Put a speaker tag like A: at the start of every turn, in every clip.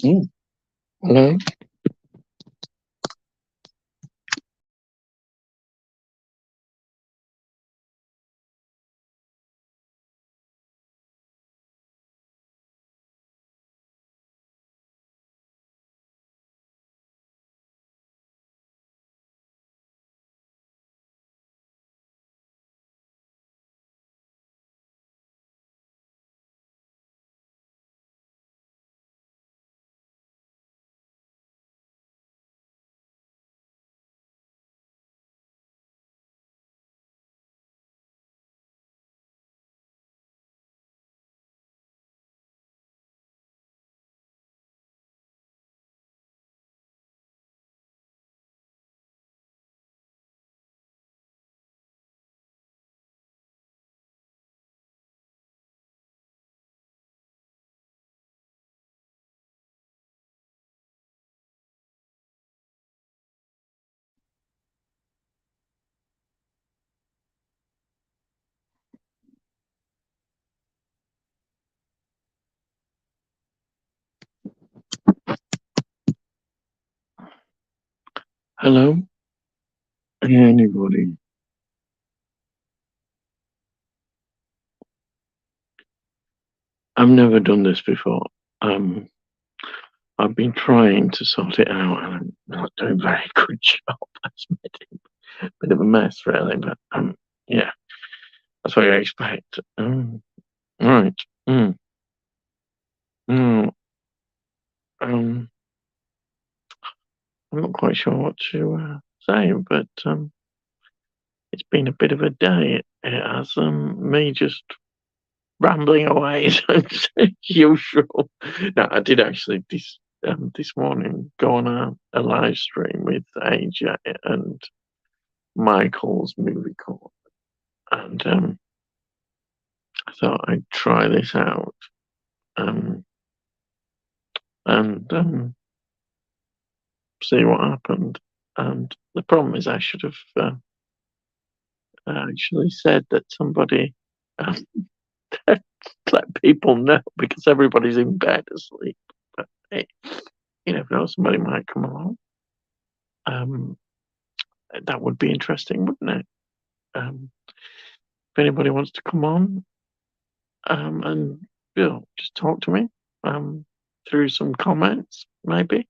A: Mm. Hello. Hello. Anybody? I've never done this before. Um, I've been trying to sort it out, and I'm not doing a very good job. That's made it a bit of a mess, really. But yeah, that's what you expect. Right. Mm, mm, um, I'm not quite sure what to say, but it's been a bit of a day. It has me just rambling away as usual. No, I did actually this morning go on a live stream with AJ and Michael's movie club, and I thought I'd try this out, um, and see what happened. And the problem is, I should have actually said that somebody let people know because everybody's in bed asleep. But hey, you never know, somebody might come along. Um, that would be interesting, wouldn't it? If anybody wants to come on and just talk to me through some comments, maybe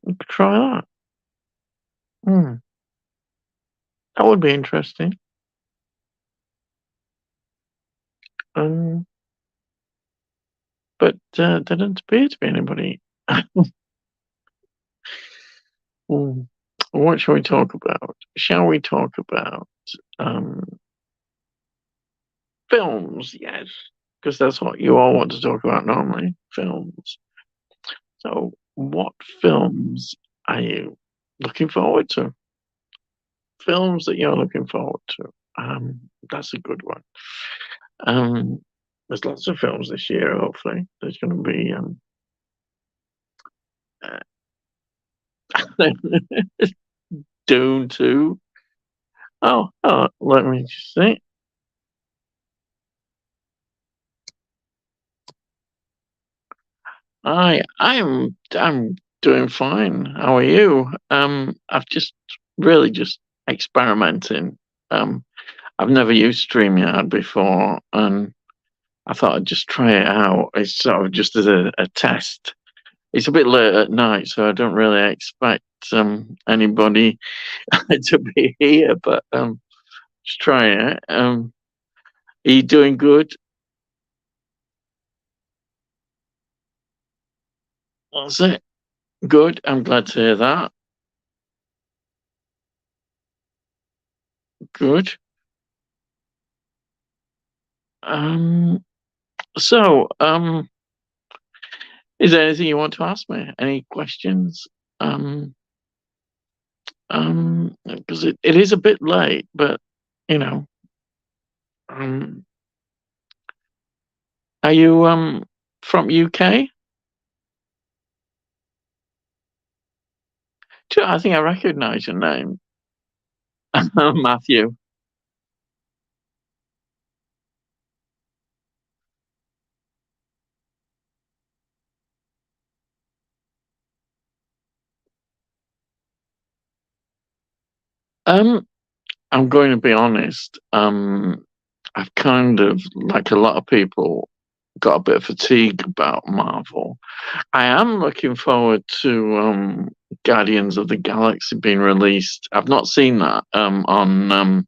A: we could try that. Hmm, that would be interesting. Um, but there doesn't appear to be anybody. Hmm, what shall we talk about? Shall we talk about um, films? Yes, because that's what you all want to talk about normally. Films. So, what films are you looking forward to? Films that you're looking forward to. That's a good one. Um, there's lots of films this year. Hopefully, there's going to be Dune 2. Oh, let me just see. I'm doing fine. How are you? I've just really just experimenting. Um, I've never used Streamyard before, and I thought I'd just try it out. It's sort of just as a test. It's a bit late at night, so I don't really expect anybody to be here, but just trying it. Are you doing good? That's it. Good. I'm glad to hear that. Good. Um, so, is there anything you want to ask me? Any questions? Um, because it is a bit late, but you know, um, are you from UK? I think I recognise your name, Matthew. Um, I'm going to be honest. I've kind of, like a lot of people, got a bit of fatigue about Marvel. I am looking forward to Guardians of the Galaxy being released. I've not seen that on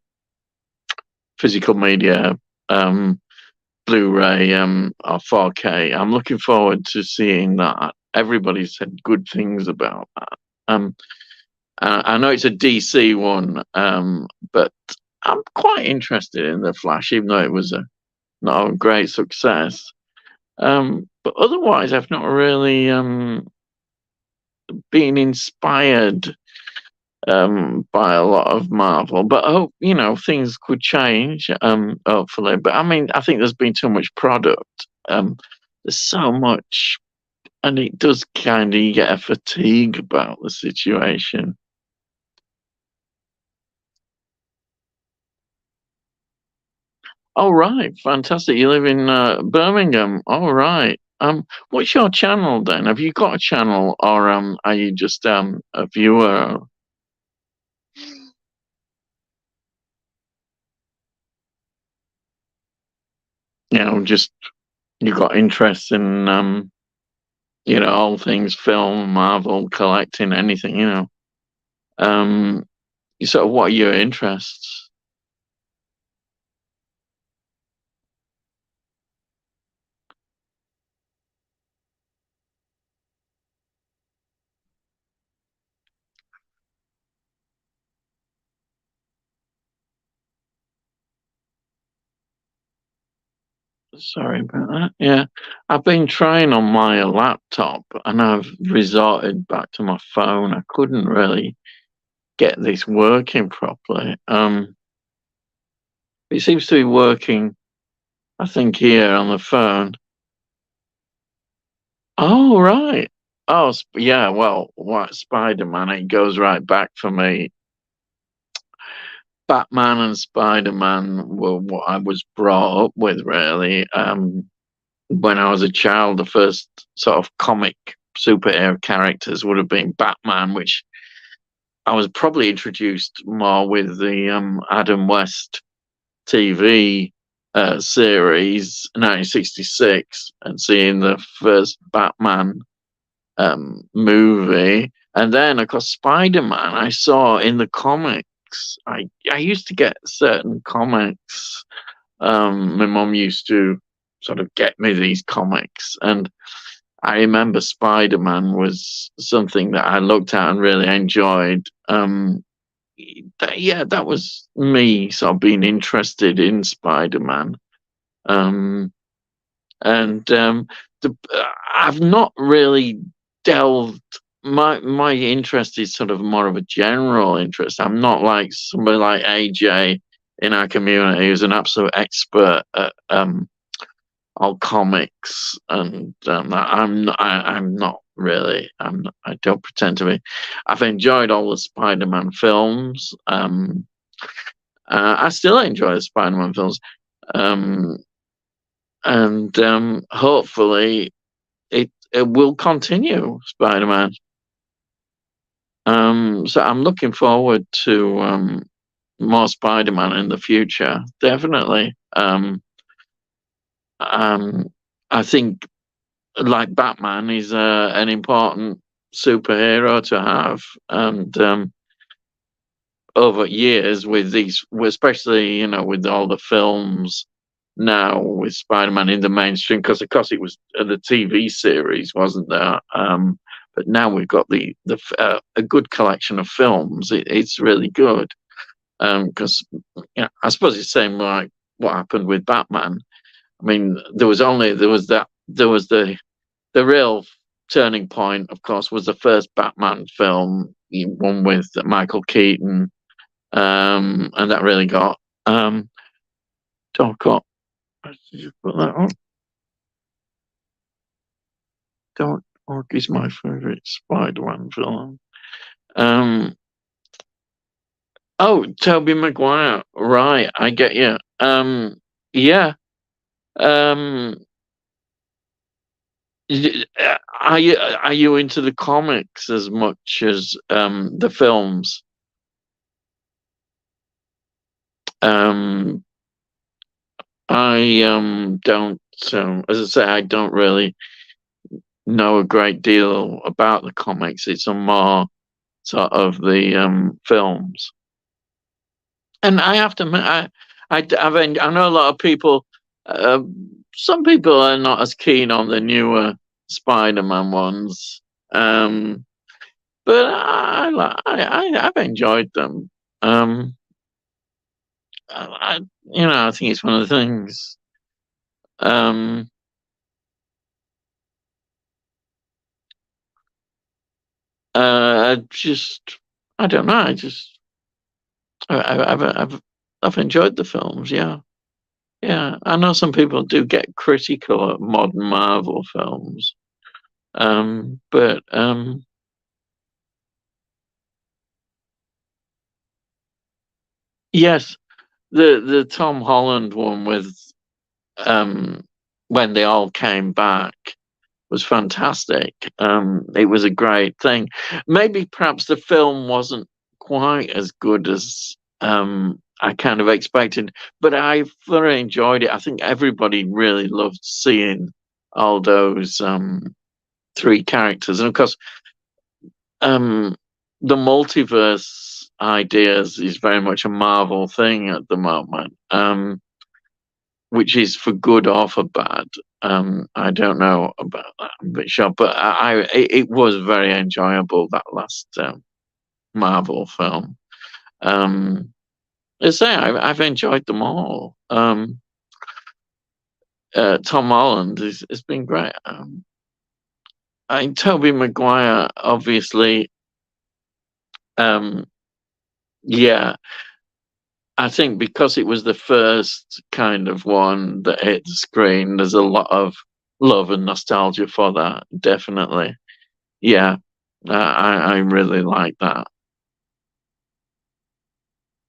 A: physical media, um, Blu-ray, or 4K. I'm looking forward to seeing that. Everybody said good things about that. I know it's a DC one, but I'm quite interested in the Flash, even though it was not a great success. But otherwise, I've not really been inspired by a lot of Marvel. But I hope, things could change, hopefully. But I mean, I think there's been too much product. There's so much, and it does kind of get a fatigue about the situation. All right, fantastic. You live in Birmingham. All right. What's your channel then? Have you got a channel, or are you just a viewer? Just you got interest in all things film, Marvel, collecting, anything. Um, sort of, what are your interests? Sorry about that. Yeah, I've been trying on my laptop, and I've resorted back to my phone. I couldn't really get this working properly. It seems to be working, I think, here on the phone. Oh, right. Oh, yeah. Well, what Spider-Man? It goes right back for me. Batman and Spider-Man were what I was brought up with, really. When I was a child, the first sort of comic superhero characters would have been Batman, which I was probably introduced more with the Adam West TV series, 1966, and seeing the first Batman movie. And then, of course, Spider Man, I saw in the comics. I used to get certain comics. My mum used to sort of get me these comics. And I remember Spider Man was something that I looked at and really enjoyed. Yeah, that was me sort of being interested in Spider Man. Um, and I've not really delved. My interest is sort of more of a general interest. I'm not like somebody like AJ in our community who's an absolute expert at all comics, and I'm not really. I don't pretend to be. I've enjoyed all the Spider-Man films. I still enjoy the Spider-Man films. Um, and hopefully it will continue, Spider-Man. So I'm looking forward to more Spider-Man in the future, definitely. Um, I think, like Batman, is an important superhero to have, and over years with these, especially with all the films now with Spider-Man in the mainstream, because of course it was the TV series, wasn't there? But now we've got a good collection of films. It's really good, because I suppose it's the same like what happened with Batman. I mean, there was the real turning point, of course, was the first Batman film, the one with Michael Keaton, and that really got Doc. Just put that on. Dark Orc is my favorite Spider-Man film. Um, oh, Tobey Maguire. Right, I get you. Yeah. Um, are you into the comics as much as the films? Um, I don't, as I say, I don't really know a great deal about the comics. It's a more sort of the films. And I have to admit, I know a lot of people. Uh, some people are not as keen on the newer Spider-Man ones, but I've enjoyed them. Um, I, I think it's one of the things. Um, just I don't know. I've enjoyed the films. Yeah, yeah. I know some people do get critical of modern Marvel films, but yes, the Tom Holland one with um, when they all came back was fantastic. It was a great thing. Maybe perhaps the film wasn't quite as good as I kind of expected, but I very enjoyed it. I think everybody really loved seeing all those three characters, and of course, um, the multiverse ideas is very much a Marvel thing at the moment. Which is for good or for bad. I don't know about that. I'm a bit sure, but it was very enjoyable, that last Marvel film. Um, as I say, I've enjoyed them all. Tom Holland has been great. Tobey Maguire, obviously, um, yeah, I think because it was the first kind of one that hit the screen, there's a lot of love and nostalgia for that. Definitely, yeah. I really like that.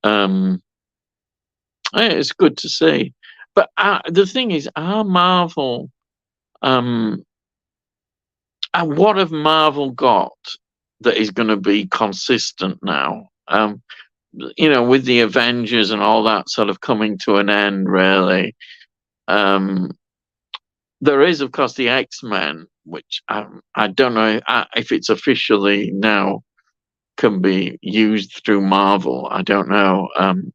A: Um, it's good to see. But the thing is, are Marvel? Um, what have Marvel got that is going to be consistent now? With the Avengers and all that sort of coming to an end, really. Um, There is, of course, the X-Men, which I don't know if it's officially now can be used through Marvel. I don't know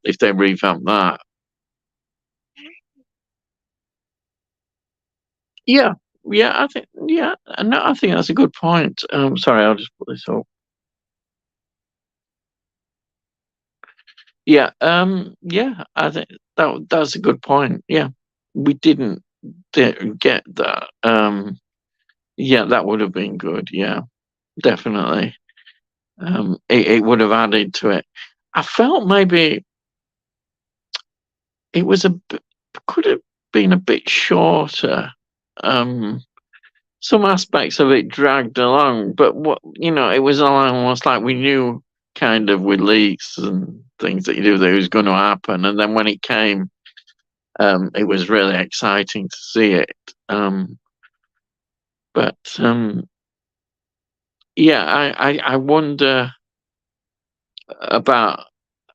A: if they revamp that. Yeah, yeah, I think yeah, no, I think that's a good point. Sorry, I'll just put this up. Yeah, yeah, I think that's a good point. Yeah, we didn't get that. Yeah, that would have been good. Yeah, definitely. It would have added to it. I felt maybe it was could have been a bit shorter. Um, some aspects of it dragged along, but it was almost like we knew kind of with leaks and things that you do that it was going to happen, and then when it came, it was really exciting to see it. But yeah, I wonder about.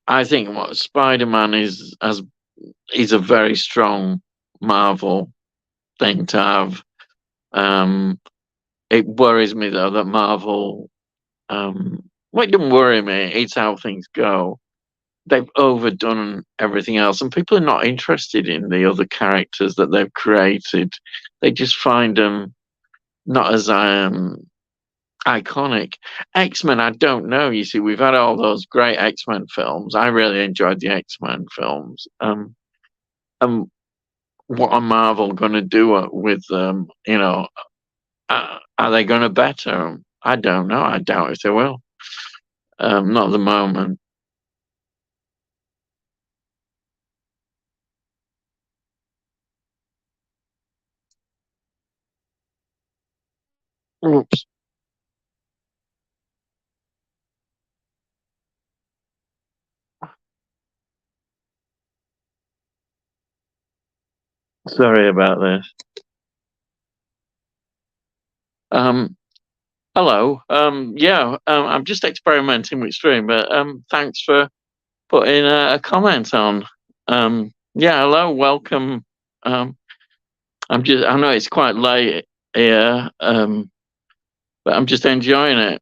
A: I think what Spider-Man is a very strong Marvel thing to have. Um, it worries me though that Marvel. Well, it doesn't worry me. It's how things go. They've overdone everything else, and people are not interested in the other characters that they've created. They just find them not as iconic. X-Men, I don't know. You see, we've had all those great X-Men films. I really enjoyed the X-Men films. Um, what are Marvel going to do with them? Are they going to better them? I don't know. I doubt if they will. Not at the moment. Oops, sorry about this. Um, Hello. Yeah, I'm just experimenting with Stream, but thanks for putting a comment on. Yeah, hello, welcome. Um, I know it's quite late here, but I'm just enjoying it.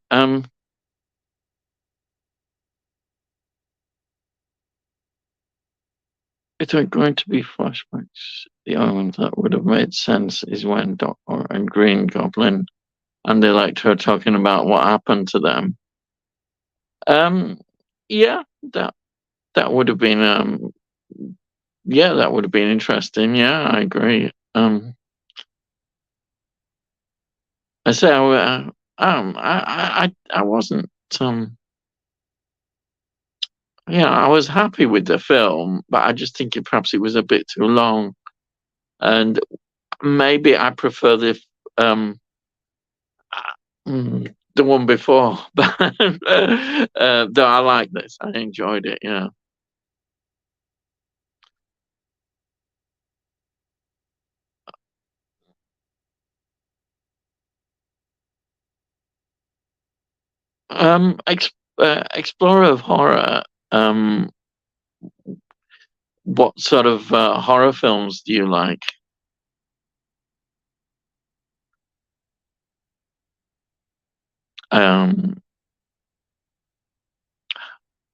A: If there are going to be flashbacks, the only one that would have made sense is when Doctor and Green Goblin and the Electro are talking about what happened to them. Um, yeah, that would have been yeah, that would have been interesting. Yeah, I agree. I say I wasn't yeah, I was happy with the film, but I just think perhaps it was a bit too long, and maybe I prefer the one before. But though I like this, I enjoyed it. Yeah. Explorer of horror. Um, what sort of horror films do you like? Um,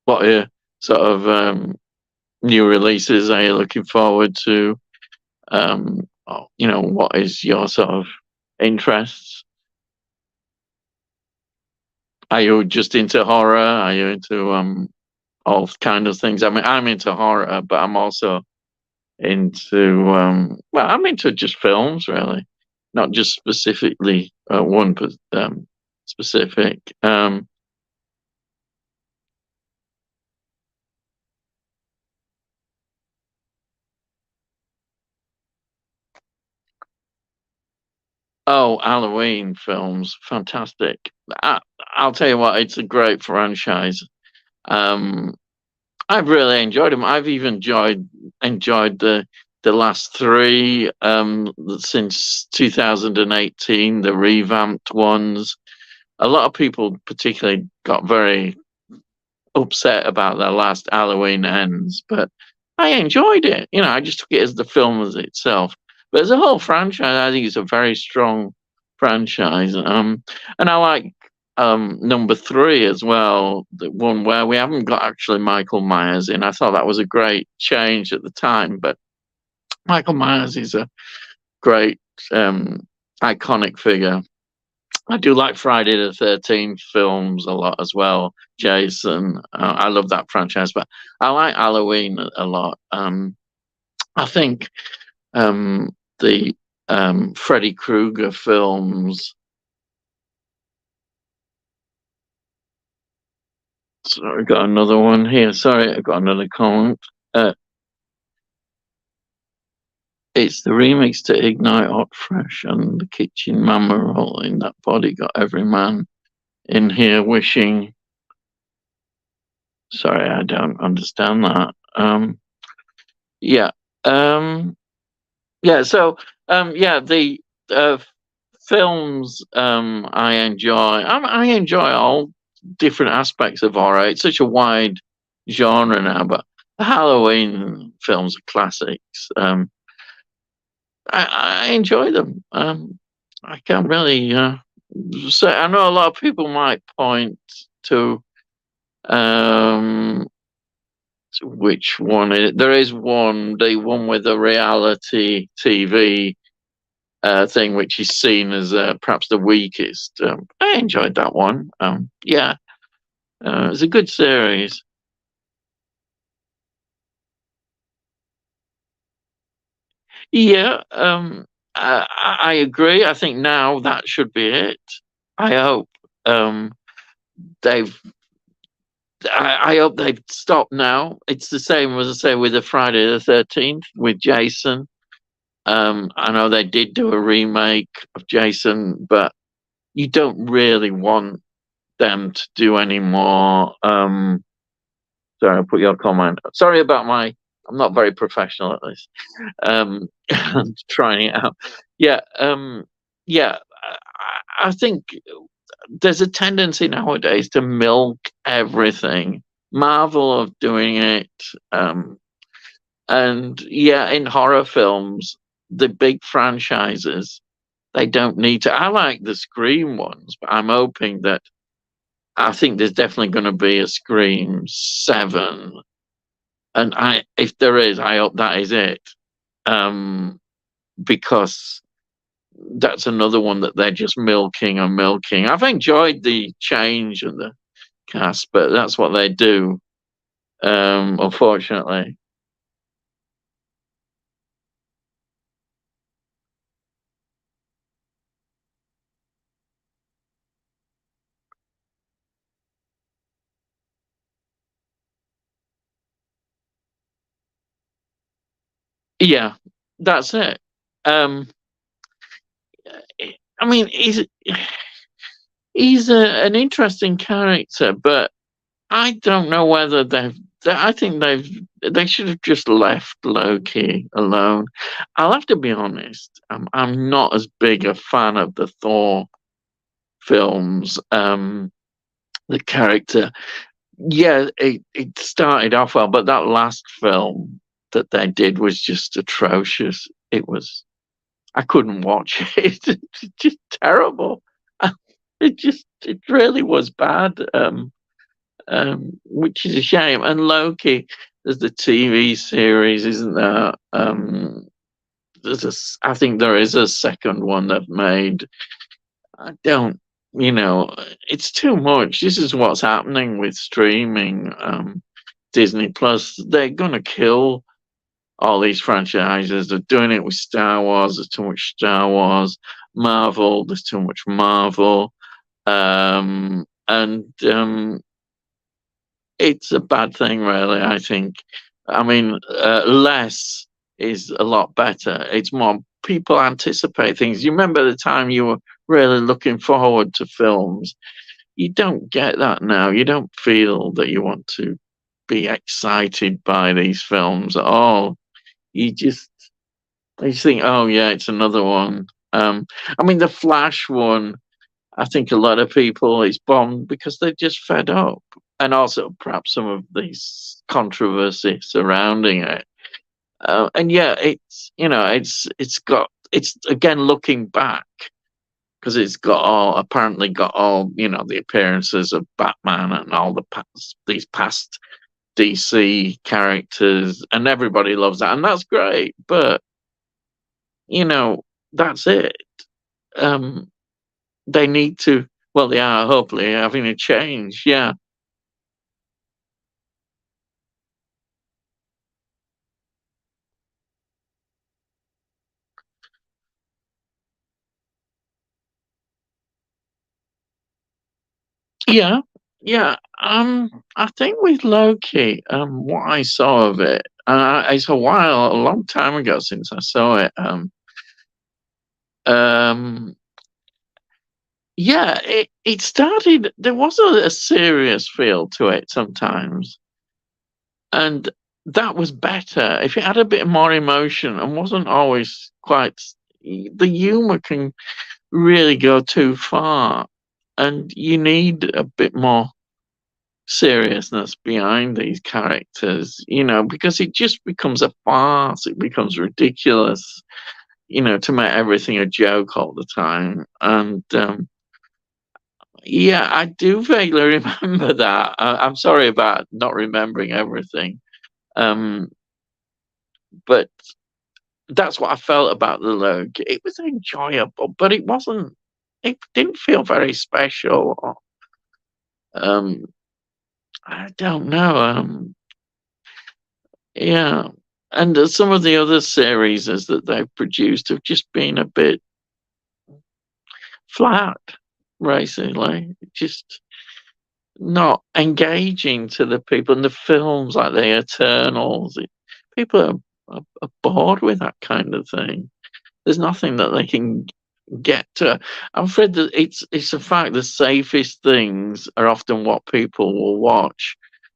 A: what sort of new releases are you looking forward to? What is your sort of interests? Are you just into horror? Are you into all kind of things? I mean, I'm into horror, but I'm also into well, I'm into just films really, not just specifically one specific. Oh, Halloween films, fantastic. I, I'll tell you what, it's a great franchise. Um, I've really enjoyed them. I've even enjoyed the last three since 2018, the revamped ones. A lot of people particularly got very upset about the last Halloween Ends, but I enjoyed it. I just took it as the film as itself. But as a whole franchise, I think it's a very strong franchise. And I like number three as well, the one where we haven't got actually Michael Myers in. I thought that was a great change at the time, but Michael Myers is a great iconic figure. I do like Friday the 13th films a lot as well. Jason, I love that franchise, but I like Halloween a lot. I think the Freddy Krueger films. Sorry, I got another one here. Sorry, I got another comment. Uh, it's the remix to Ignite Hot Fresh and the Kitchen Mama roll in that body got every man in here wishing. Sorry, I don't understand that. Yeah. Um, yeah. So, yeah, the uh, films I enjoy. I enjoy all different aspects of horror. It's such a wide genre now, but the Halloween films are classics. I enjoy them. I can't really say. I know a lot of people might point to um, which one. There is one, the one with the reality TV thing, which is seen as perhaps the weakest. I enjoyed that one. Yeah, it's a good series. Yeah, I agree. I think now that should be it. I hope um, they've. I hope they've stopped now. It's the same as I say with the Friday the 13th with Jason. I know they did do a remake of Jason, but you don't really want them to do any more. Sorry, I'll put your comment. Sorry about my. I'm not very professional at this. I'm trying it out. Yeah, yeah. I think there's a tendency nowadays to milk everything. Marvel are doing it. And yeah, in horror films, the big franchises, they don't need to. I like the Scream ones, but I'm hoping that I think there's definitely going to be a Scream 7. And if there is, I hope that is it. Because that's another one that they're just milking and milking. I've enjoyed the change and the cast, but that's what they do, unfortunately. Yeah, that's it. Um, I mean, he's an interesting character, but I don't know whether I think they should have just left Loki alone. I'll have to be honest. I'm not as big a fan of the Thor films. The character, yeah, it started off well, but that last film that they did was just atrocious. It was I couldn't watch it. It's just terrible. It really was bad. Which is a shame. And Loki, there's the TV series, isn't there? I think there is a second one they've made. I don't, it's too much. This is what's happening with streaming. Disney Plus, they're gonna kill all these franchises. They're doing it with Star Wars. There's too much Star Wars. Marvel, there's too much Marvel. And it's a bad thing, really. I think. I mean, less is a lot better. It's more people anticipate things. You remember the time you were really looking forward to films. You don't get that now. You don't feel that you want to be excited by these films at all. You just think, oh yeah, it's another one. I mean, the Flash one. I think a lot of people it's bombed because they're just fed up, and also perhaps some of these controversy surrounding it. And yeah, it's again looking back because it's got all apparently got all the appearances of Batman and all these past DC characters, and everybody loves that, and that's great. But you know, that's it. Um, they need to. Well, they are hopefully having a change. Yeah, yeah, yeah. I think with Loki, what I saw of it, it's a long time ago since I saw it. Um, yeah, it started. There was a serious feel to it sometimes, and that was better. If it had a bit more emotion and wasn't always quite, the humor can really go too far, and you need a bit more seriousness behind these characters, because it just becomes a farce. It becomes ridiculous, to make everything a joke all the time. And yeah, I do vaguely remember that. I'm sorry about not remembering everything. Um, but that's what I felt about the look. It was enjoyable, but it didn't feel very special. Um, I don't know. Yeah. And some of the other series that they've produced have just been a bit flat, basically. Just not engaging to the people. And the films like The Eternals, people are bored with that kind of thing. There's nothing that they can get to. I'm afraid that it's a fact the safest things are often what people will watch,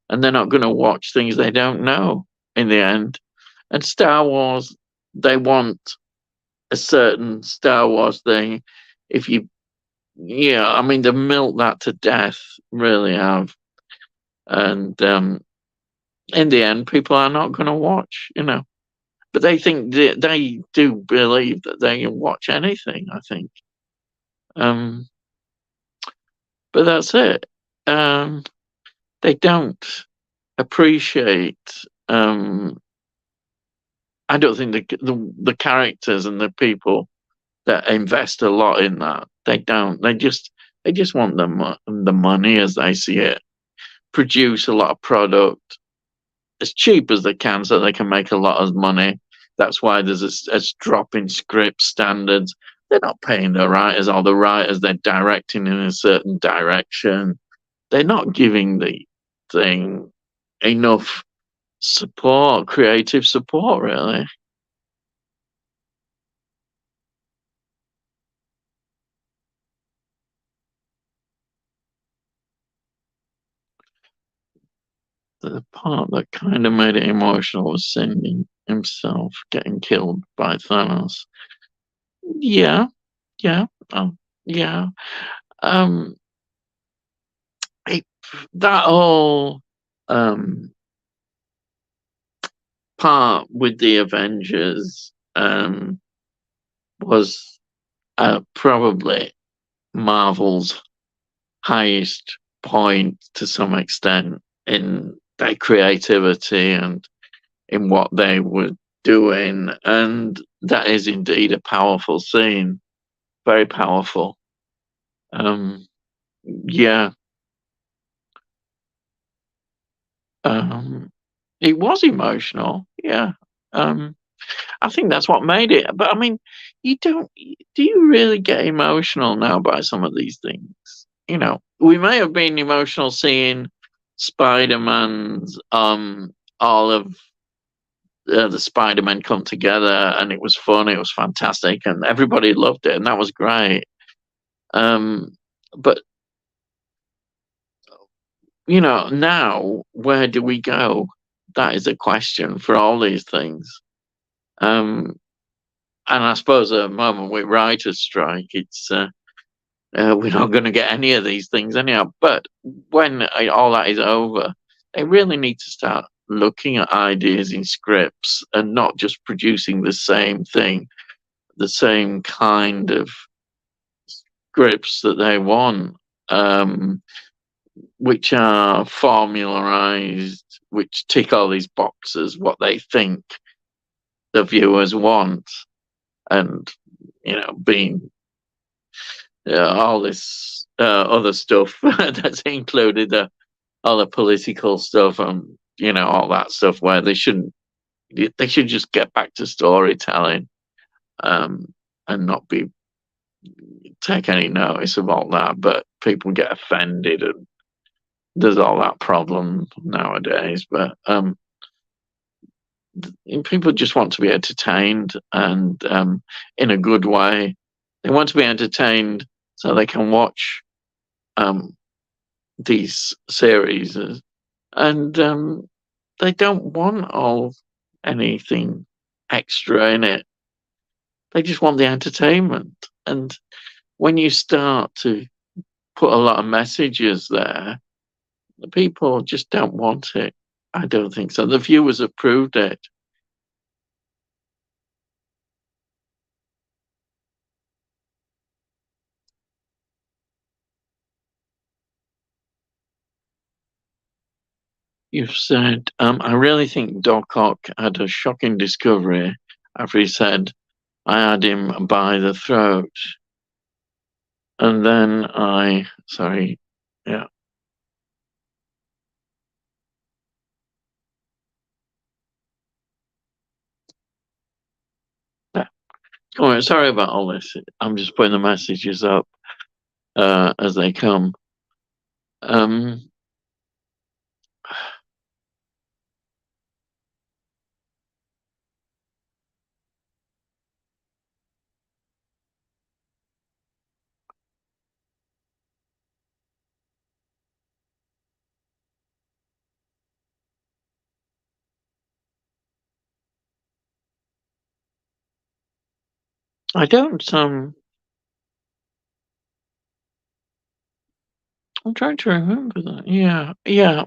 A: and they're not going to watch things they don't know in the end. And Star Wars, they want a certain Star Wars thing. If you, yeah, I mean, they've milked that to death, really have. And in the end, people are not going to watch, but they think they do believe that they can watch anything, I think. Um, but that's it. Um, they don't appreciate. Um, I don't think the characters and the people that invest a lot in that. They don't. They just want the money as they see it. Produce a lot of product as cheap as they can, so they can make a lot of money. That's why there's a drop in script standards. They're not paying the writers, or the writers they're directing in a certain direction. They're not giving the thing enough support, creative support, really. The part that kind of made it emotional was seeing himself getting killed by Thanos. Yeah, yeah, yeah. Um, it, that whole um part with the Avengers was probably Marvel's highest point to some extent in their creativity and in what they were doing. And that is indeed a powerful scene, very powerful. Um, yeah, um, it was emotional. Yeah. Um, I think that's what made it. But I mean, you don't. Do you really get emotional now by some of these things? We may have been emotional seeing Spider-Man's all of the Spider-Men come together, and it was fun. It was fantastic, and everybody loved it, and that was great. Um, but now where do we go? That is a question for all these things. Um, and I suppose at the moment with writers' strike, it's we're not going to get any of these things anyhow. But when all that is over, they really need to start looking at ideas in scripts and not just producing the same thing, the same kind of scripts that they want, um, which are formularized, which tick all these boxes, what they think the viewers want, and being all this other stuff that's included, all the political stuff and all that stuff, where they should just get back to storytelling, um, and not be take any notice of all that. But people get offended, and there's all that problem nowadays. But people just want to be entertained, and in a good way. They want to be entertained so they can watch um, these series, and they don't want anything extra in it. They just want the entertainment. And when you start to put a lot of messages there, the people just don't want it. I don't think so. The viewers approved it. You've said, I really think Doc Ock had a shocking discovery after he said, I had him by the throat. And then sorry, yeah. All right, sorry about all this. I'm just putting the messages up as they come. Um, I don't. I'm trying to remember that. Yeah, yeah.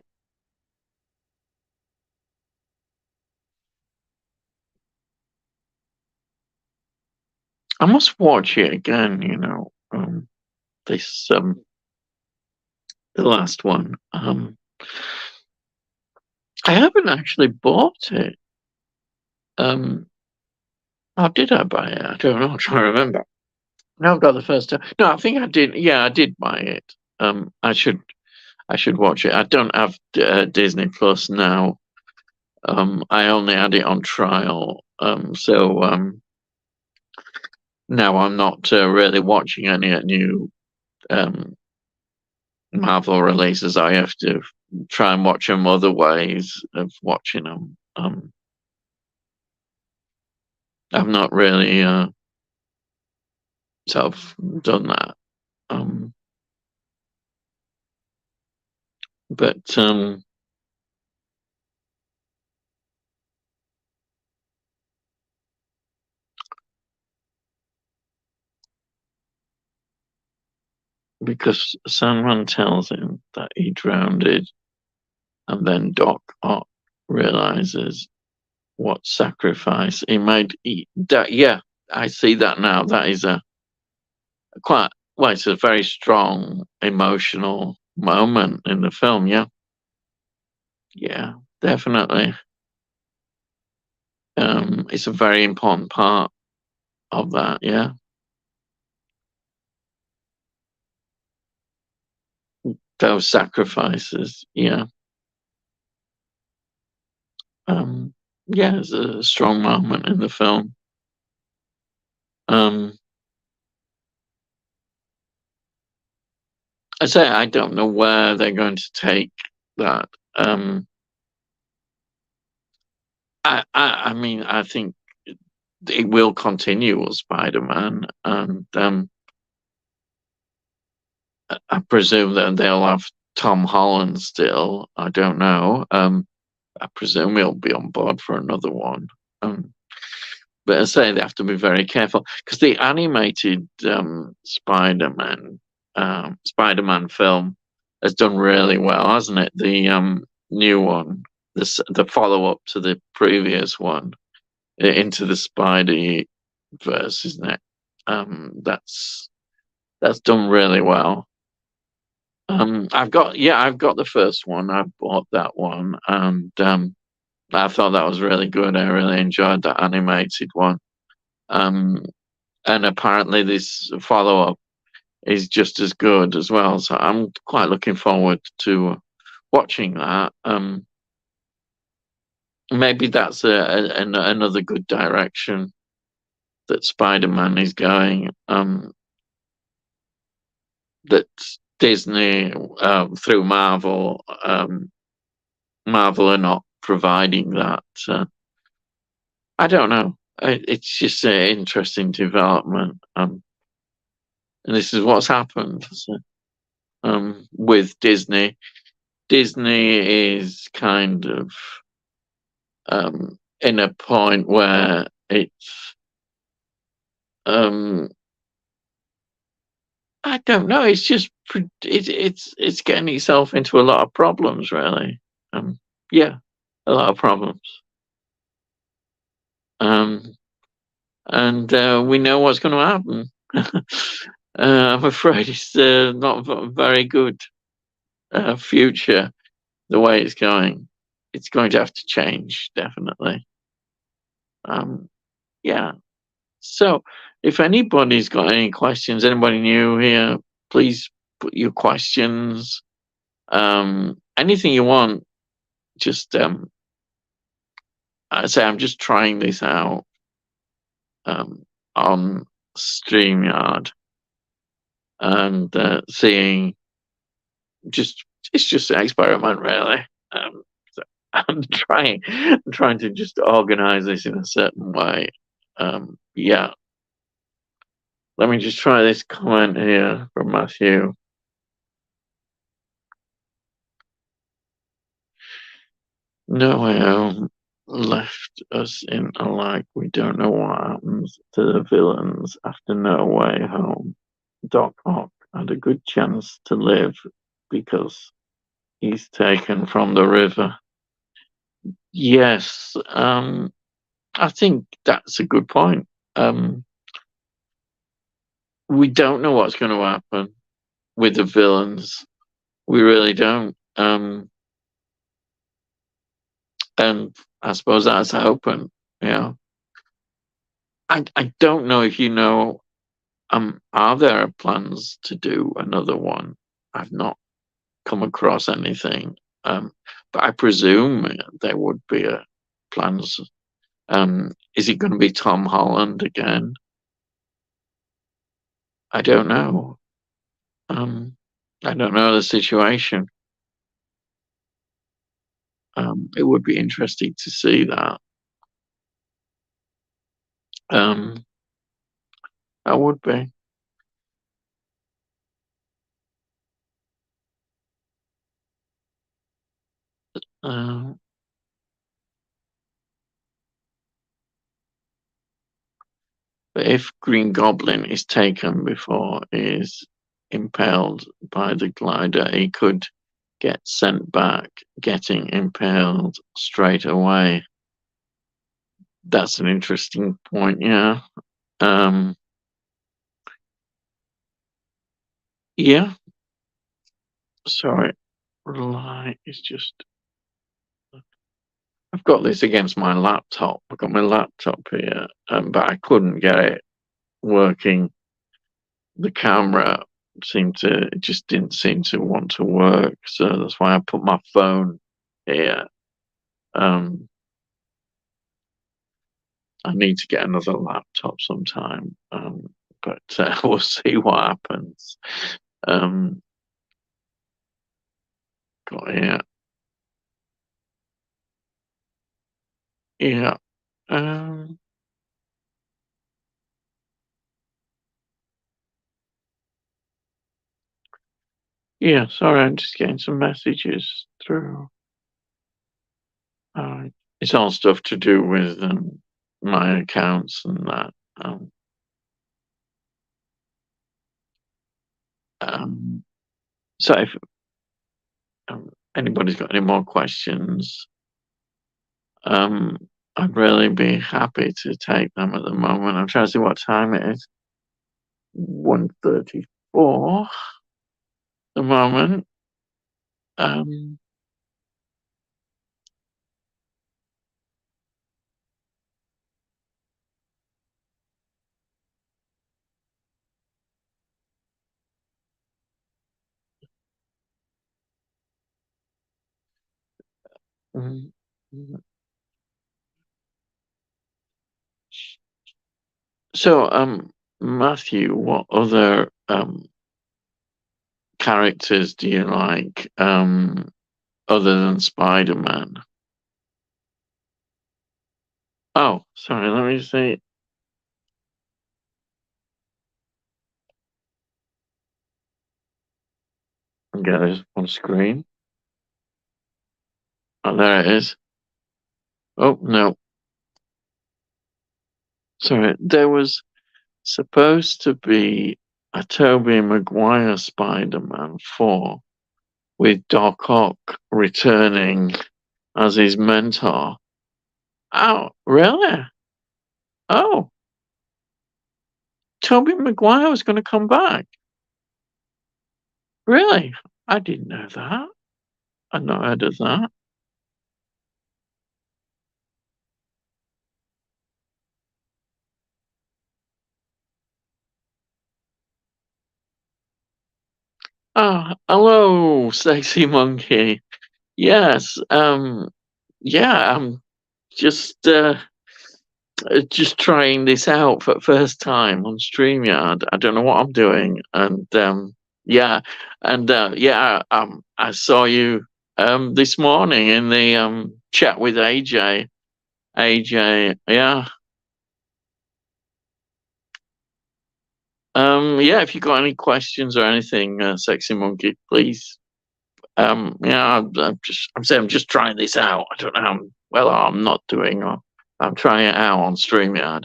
A: I must watch it again. This the last one. I haven't actually bought it. How did I buy it? I don't know. I'm trying to remember. No, I've got the first time. No, I think I did. Yeah, I did buy it. I should watch it. I don't have Disney Plus now. I only had it on trial. So now I'm not really watching any new Marvel releases. I have to try and watch them other ways of watching them. I've not really sort of done that. But because Sandman tells him that he drowned, and then Doc Ock realizes what sacrifice he made. Yeah, I see that now. That is it's a very strong emotional moment in the film. Yeah, definitely. It's a very important part of that. Yeah, those sacrifices. Yeah. Yeah, it's a strong moment in the film. I say I don't know where they're going to take that. I mean, I think it will continue with Spider-Man, and I presume that they'll have Tom Holland still. I don't know. I presume he'll be on board for another one. But I say they have to be very careful because the animated Spider-Man film has done really well, hasn't it? The new one, the follow-up to the previous one, Into the Spidey verse, isn't it? That's done really well. I've got the first one. I bought that one, and I thought that was really good. I really enjoyed that animated one. And apparently this follow-up is just as good as well. So I'm quite looking forward to watching that. Maybe that's another good direction that Spider-Man is going. That Disney through Marvel are not providing that. I don't know. It's just an interesting development. And this is what's happened with Disney. Disney is kind of in a point where it's I don't know. It's just it's getting itself into a lot of problems, really. Yeah, a lot of problems. And we know what's going to happen. I'm afraid it's not a very good future the way it's going. It's going to have to change, definitely. Yeah. So, if anybody's got any questions, anybody new here, please put your questions. Anything you want. Just I say I'm just trying this out on Streamyard and seeing. It's just an experiment, really. So I'm trying to just organize this in a certain way. Yeah. Let me just try this comment here from Matthew. No Way Home left us in a like we don't know what happens to the villains after No Way Home. Doc Ock had a good chance to live because he's taken from the river. Yes, I think that's a good point. we don't know what's going to happen with the villains. We really don't. And I suppose that's open. Yeah. I don't know if you know. Are there plans to do another one? I've not come across anything. But I presume there would be plans. Is it going to be Tom Holland again? I don't know. I don't know the situation. It would be interesting to see that. Um, that would be. Uh, but if Green Goblin is taken before he's impaled by the glider, he could get sent back, getting impaled straight away. That's an interesting point, yeah. Um, yeah, sorry. Light is just. I've got this against my laptop. I've got my laptop here, but I couldn't get it working. The camera it just didn't seem to want to work. So that's why I put my phone here. Um, I need to get another laptop sometime, but we'll see what happens. Got here. Yeah. Yeah, sorry, I'm just getting some messages through. It's all stuff to do with my accounts and that. So if anybody's got any more questions, I'd really be happy to take them at the moment. I'm trying to see what time it is. 1:34 at the moment. Um, mm, mm. So, Matthew, what other characters do you like other than Spider-Man? Oh, sorry, let me see. Get this on screen. Oh, there it is. Oh, no. Sorry, there was supposed to be a Tobey Maguire Spider-Man 4 with Doc Ock returning as his mentor. Oh, really? Oh, Tobey Maguire was going to come back. Really? I didn't know that. I'd not heard of that. Oh, hello, sexy monkey. Yes, yeah, I'm just just trying this out for the first time on Streamyard. I don't know what I'm doing, and yeah, and yeah, I saw you this morning in the chat with AJ. AJ, yeah, yeah. If you got any questions or anything, sexy monkey, please. Yeah, I'm saying I'm just trying this out. I don't know how well I'm not doing, or I'm trying it out on Streamyard.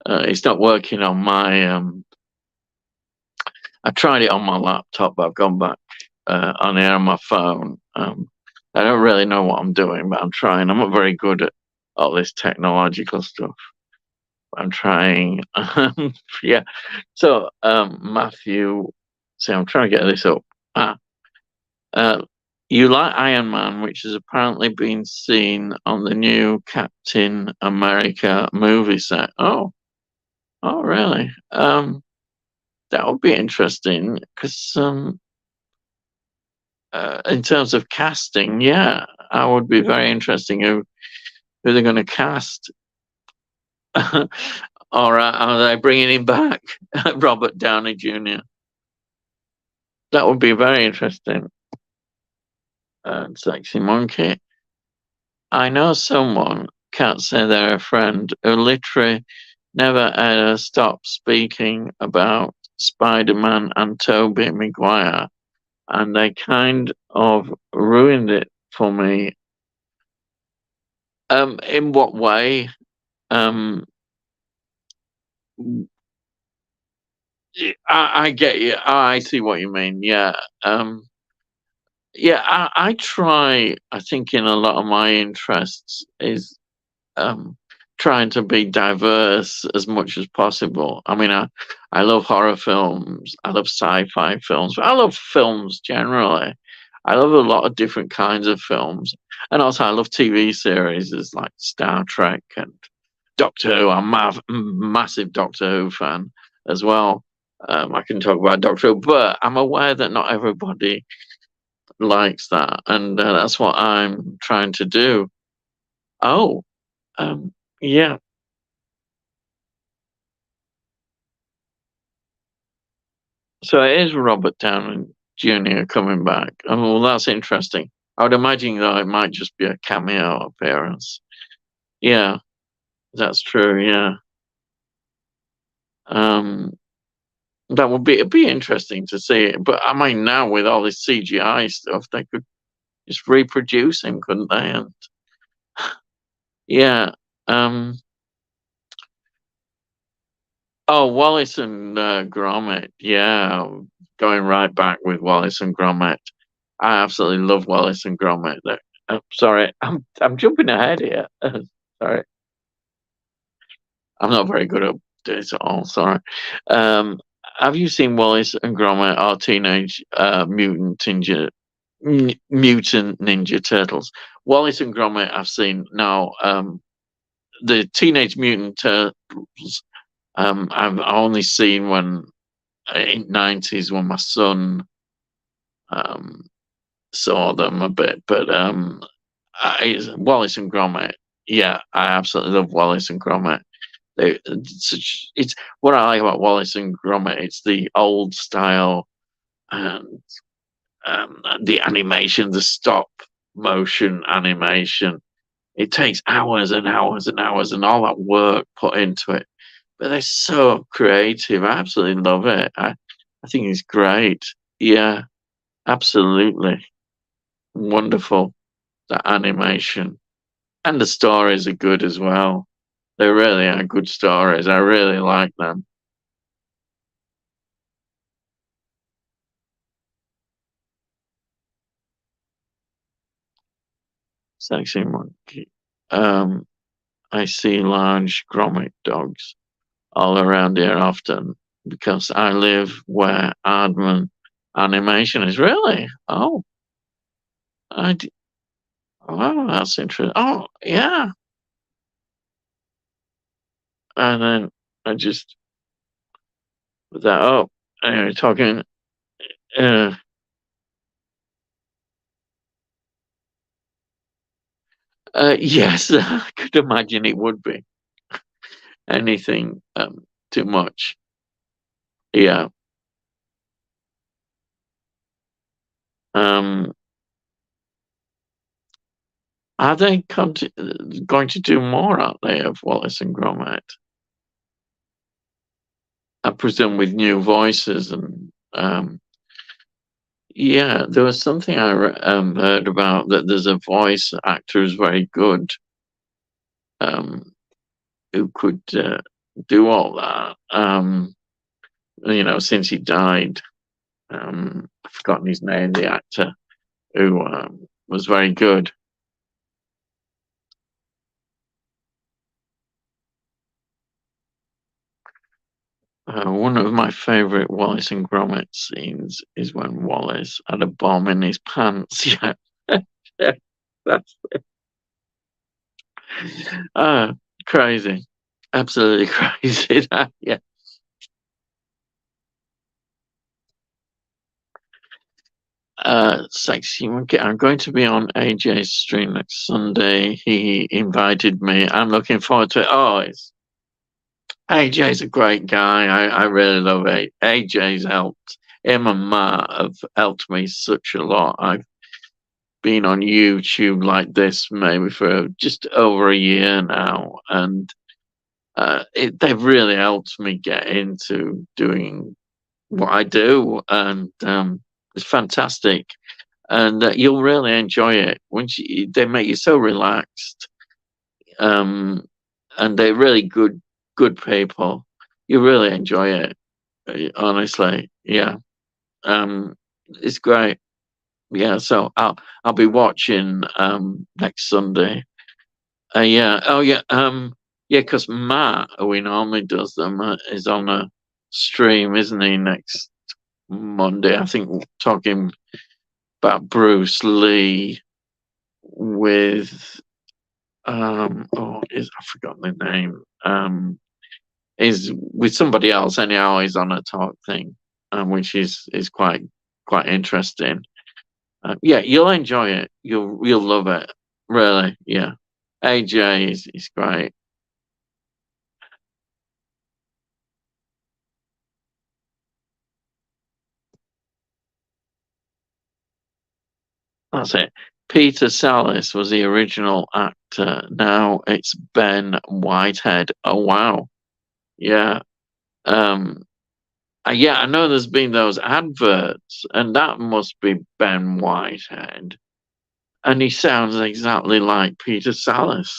A: It's not working on my I tried it on my laptop, but I've gone back on here on my phone. I don't really know what I'm doing, but I'm trying. I'm not very good at all this technological stuff. I'm trying. Yeah. So, Matthew, see, I'm trying to get this up. Ah, uh, you like Iron Man, which has apparently been seen on the new Captain America movie set. Oh, really? That would be interesting because, in terms of casting, yeah, I would be very interesting who they're going to cast. Or are they bringing him back, Robert Downey Jr.? That would be very interesting. Sexy Monkey. I know someone, can't say they're a friend, who literally never ever stopped speaking about Spider-Man and Tobey Maguire, and they kind of ruined it for me. In what way? Um, I get you. I see what you mean. Yeah. Yeah, I try, I think in a lot of my interests is um, trying to be diverse as much as possible. I mean, I love horror films, I love sci-fi films, I love films generally. I love a lot of different kinds of films. And also, I love TV series like Star Trek and Doctor Who. I'm a massive Doctor Who fan as well. I can talk about Doctor Who, but I'm aware that not everybody likes that, and that's what I'm trying to do. Oh, yeah. So it is Robert Downey Jr. coming back. Oh, well, that's interesting. I would imagine that it might just be a cameo appearance. Yeah, that's true. Yeah, um, that would be it'd be interesting to see it. But I mean, now with all this CGI stuff, they could just reproduce him, couldn't they? And yeah. Um, Oh, Wallace and Gromit. Yeah, going right back with Wallace and Gromit. I absolutely love Wallace and Gromit. Sorry, I'm jumping ahead here. Sorry, I'm not very good at this at all. Sorry. Um, have you seen Wallace and Gromit or Teenage Mutant Ninja Turtles? Wallace and Gromit I've seen now. The Teenage Mutant Turtles. I've only seen when in '90s when my son um, saw them a bit, but Wallace and Gromit. Yeah, I absolutely love Wallace and Gromit. It's what I like about Wallace and Gromit. It's the old style and the animation, the stop motion animation. It takes hours and hours and hours and all that work put into it, but they're so creative. I absolutely love it. I think it's great. Yeah, absolutely. Wonderful. The animation. And the stories are good as well. They really are good stories. I really like them. Sexy monkey. Um, I see large grommet dogs all around here often because I live where Aardman animation is. Really? Oh, I d- wow, that's interesting. Oh, yeah. And then I just put that up. Anyway, talking. Uh, yes, I could imagine it would be anything too much. Yeah. Um, are they going to do more, aren't they, of Wallace and Gromit? I presume with new voices and yeah, there was something I heard about that there's a voice actor who's very good um, who could do all that. Since he died, I've forgotten his name, the actor who was very good. One of my favourite Wallace and Gromit scenes is when Wallace had a bomb in his pants. Yeah, yeah, that's uh, crazy, absolutely crazy. Yeah. Sexy Monkey. I'm going to be on AJ's stream next Sunday. He invited me. I'm looking forward to it. Oh, AJ's a great guy. I really love it. AJ's helped him and Matt have helped me such a lot. I've been on YouTube like this maybe for just over a year now, and they've really helped me get into doing what I do, and it's fantastic. And you'll really enjoy it. They make you so relaxed, um, and they're really good people. You really enjoy it, honestly. Yeah, it's great. Yeah, so I'll be watching next Sunday. Yeah. Oh, yeah. Yeah, because Matt, who he normally does them, is on a stream, isn't he? Next Monday, I think, talking about Bruce Lee with oh, is I've forgotten the name. Is with somebody else. Anyhow, he's on a talk thing, which is quite interesting. Yeah, you'll enjoy it. You'll love it. Really, yeah. AJ is great. That's it. Peter Sallis was the original actor. Now it's Ben Whitehead. Oh wow. Yeah. Um yeah, I know there's been those adverts, and that must be Ben Whitehead. And he sounds exactly like Peter Sallis.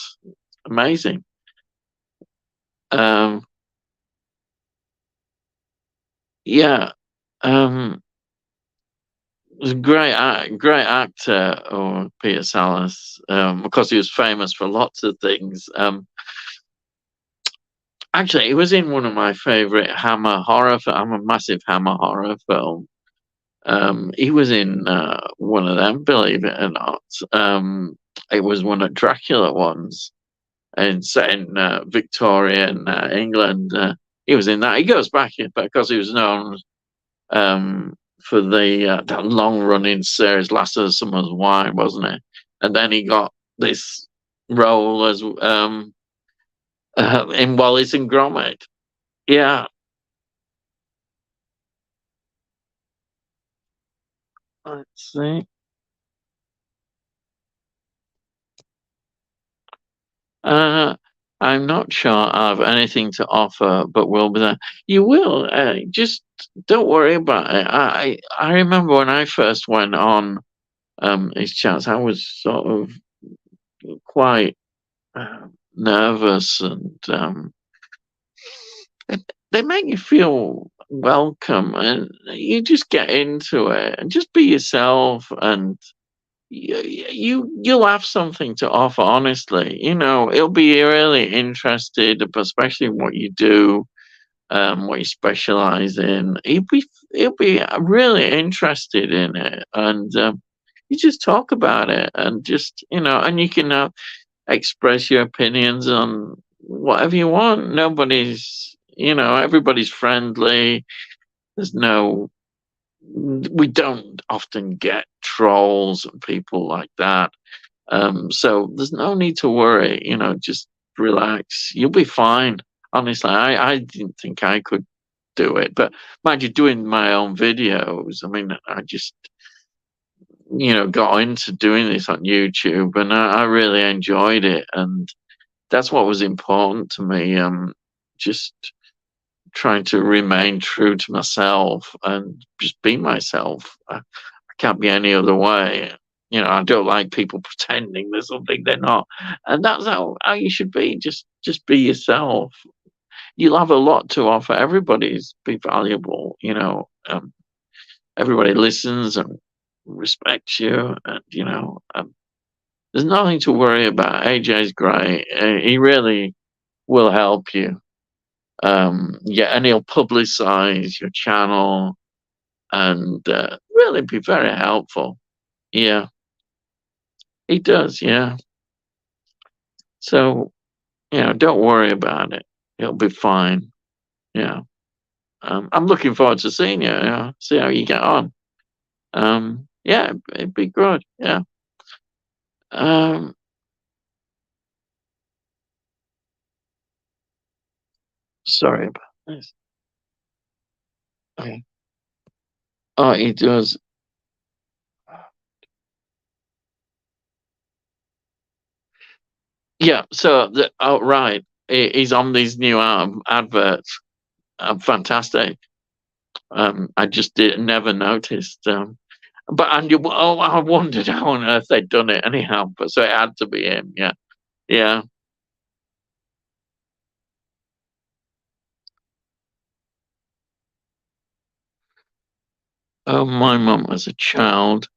A: Amazing. Um yeah. Um was a great actor, or Peter Sallis, because he was famous for lots of things. Actually, he was in one of my favourite Hammer horror. I'm a massive Hammer horror film. He was in one of them, believe it or not. It was one of Dracula ones, and set in Victorian England. He was in that. He goes back because he was known for the that long running series, Last of the Summer's Wine, wasn't it? And then he got this role as in Wallace and Gromit. Yeah, let's see. Uh, I'm not sure I have anything to offer, but we'll be there. You will. Just don't worry about it. I remember when I first went on his chats, I was sort of quite nervous, and they make you feel welcome, and you just get into it and just be yourself, and you'll have something to offer. Honestly, it'll be really interested, especially in what you do, what you specialize in. He'll be really interested in it, and you just talk about it, and just and you can express your opinions on whatever you want. Everybody's friendly. There's no We don't often get trolls and people like that. So there's no need to worry, just relax. You'll be fine. Honestly, I didn't think I could do it, but mind you, doing my own videos, I mean, I just, got into doing this on YouTube, and I really enjoyed it. And that's what was important to me. Just trying to remain true to myself and just be myself. I can't be any other way. I don't like people pretending they're something they're not, and that's how you should be. Just be yourself. You'll have a lot to offer. Everybody's be valuable. Everybody listens and respects you, and there's nothing to worry about. AJ's great. He really will help you. Yeah, and he'll publicize your channel and really be very helpful. Yeah, he does. Yeah. So, don't worry about it. It'll be fine. Yeah. I'm looking forward to seeing you. See how you get on. Yeah, it'd be good. Yeah. Um, Sorry about this. Okay. Oh, he does. Yeah. So, right. He's on these new adverts. Fantastic. I just never noticed. But I wondered how on earth they'd done it anyhow. But so it had to be him. Yeah. Yeah. My mum, as a child,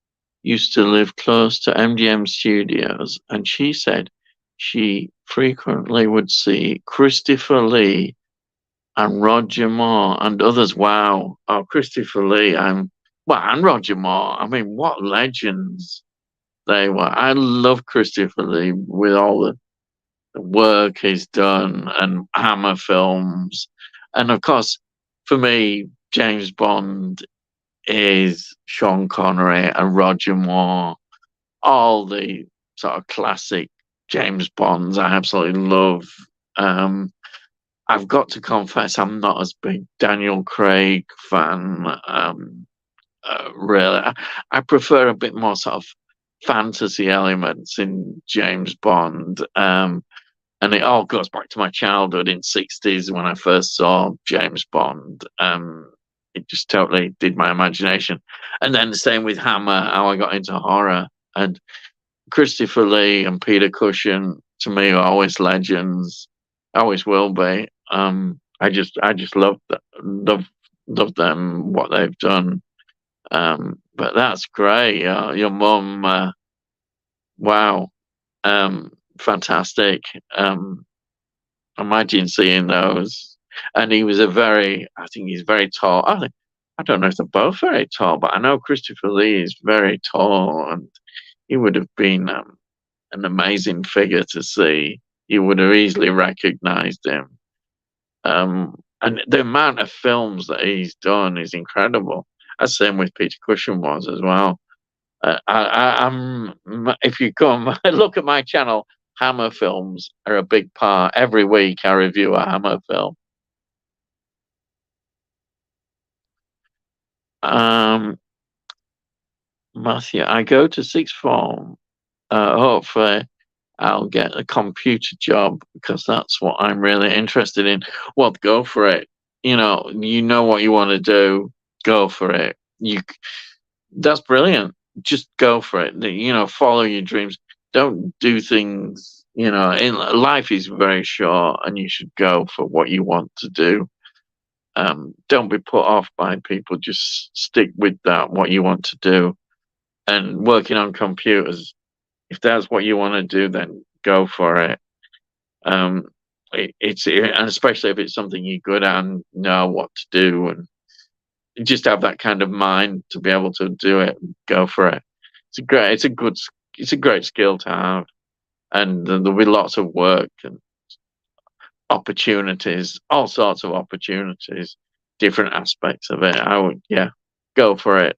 A: used to live close to MGM Studios, and she said she frequently would see Christopher Lee and Roger Moore and others. Wow. Oh, Christopher Lee and Roger Moore. I mean, what legends they were. I love Christopher Lee with all the work he's done and Hammer films. And of course, for me, James Bond is Sean Connery and Roger Moore, all the sort of classic James Bonds I absolutely love. Um, I've got to confess, I'm not as big Daniel Craig fan. Really, I prefer a bit more sort of fantasy elements in James Bond. And it all goes back to my childhood in '60s when I first saw James Bond. It just totally did my imagination. And then the same with Hammer, how I got into horror. And Christopher Lee and Peter Cushing to me are always legends, always will be. I just love them, what they've done. But that's great. Your mum, wow, fantastic. Imagine seeing those. And he was I think he's very tall. I don't know if they're both very tall, but I know Christopher Lee is very tall, and he would have been an amazing figure to see. You would have easily recognized him. And the amount of films that he's done is incredible. As same with Peter Cushing was as well. If you come look at my channel, Hammer films are a big part. Every week I review a Hammer film. Um, Matthew, I go to sixth form. Hopefully, I'll get a computer job because that's what I'm really interested in. Well, go for it. You know what you want to do. Go for it. That's brilliant. Just go for it. Follow your dreams. Don't do things. Life is very short, and you should go for what you want to do. Don't be put off by people. Just stick with that, what you want to do. And working on computers, if that's what you want to do, then go for it. Um, and especially if it's something you're good at and know what to do, and just have that kind of mind to be able to do it. Go for it. It's a great skill to have, and there'll be lots of work and opportunities, all sorts of opportunities, different aspects of it. I would, yeah, go for it.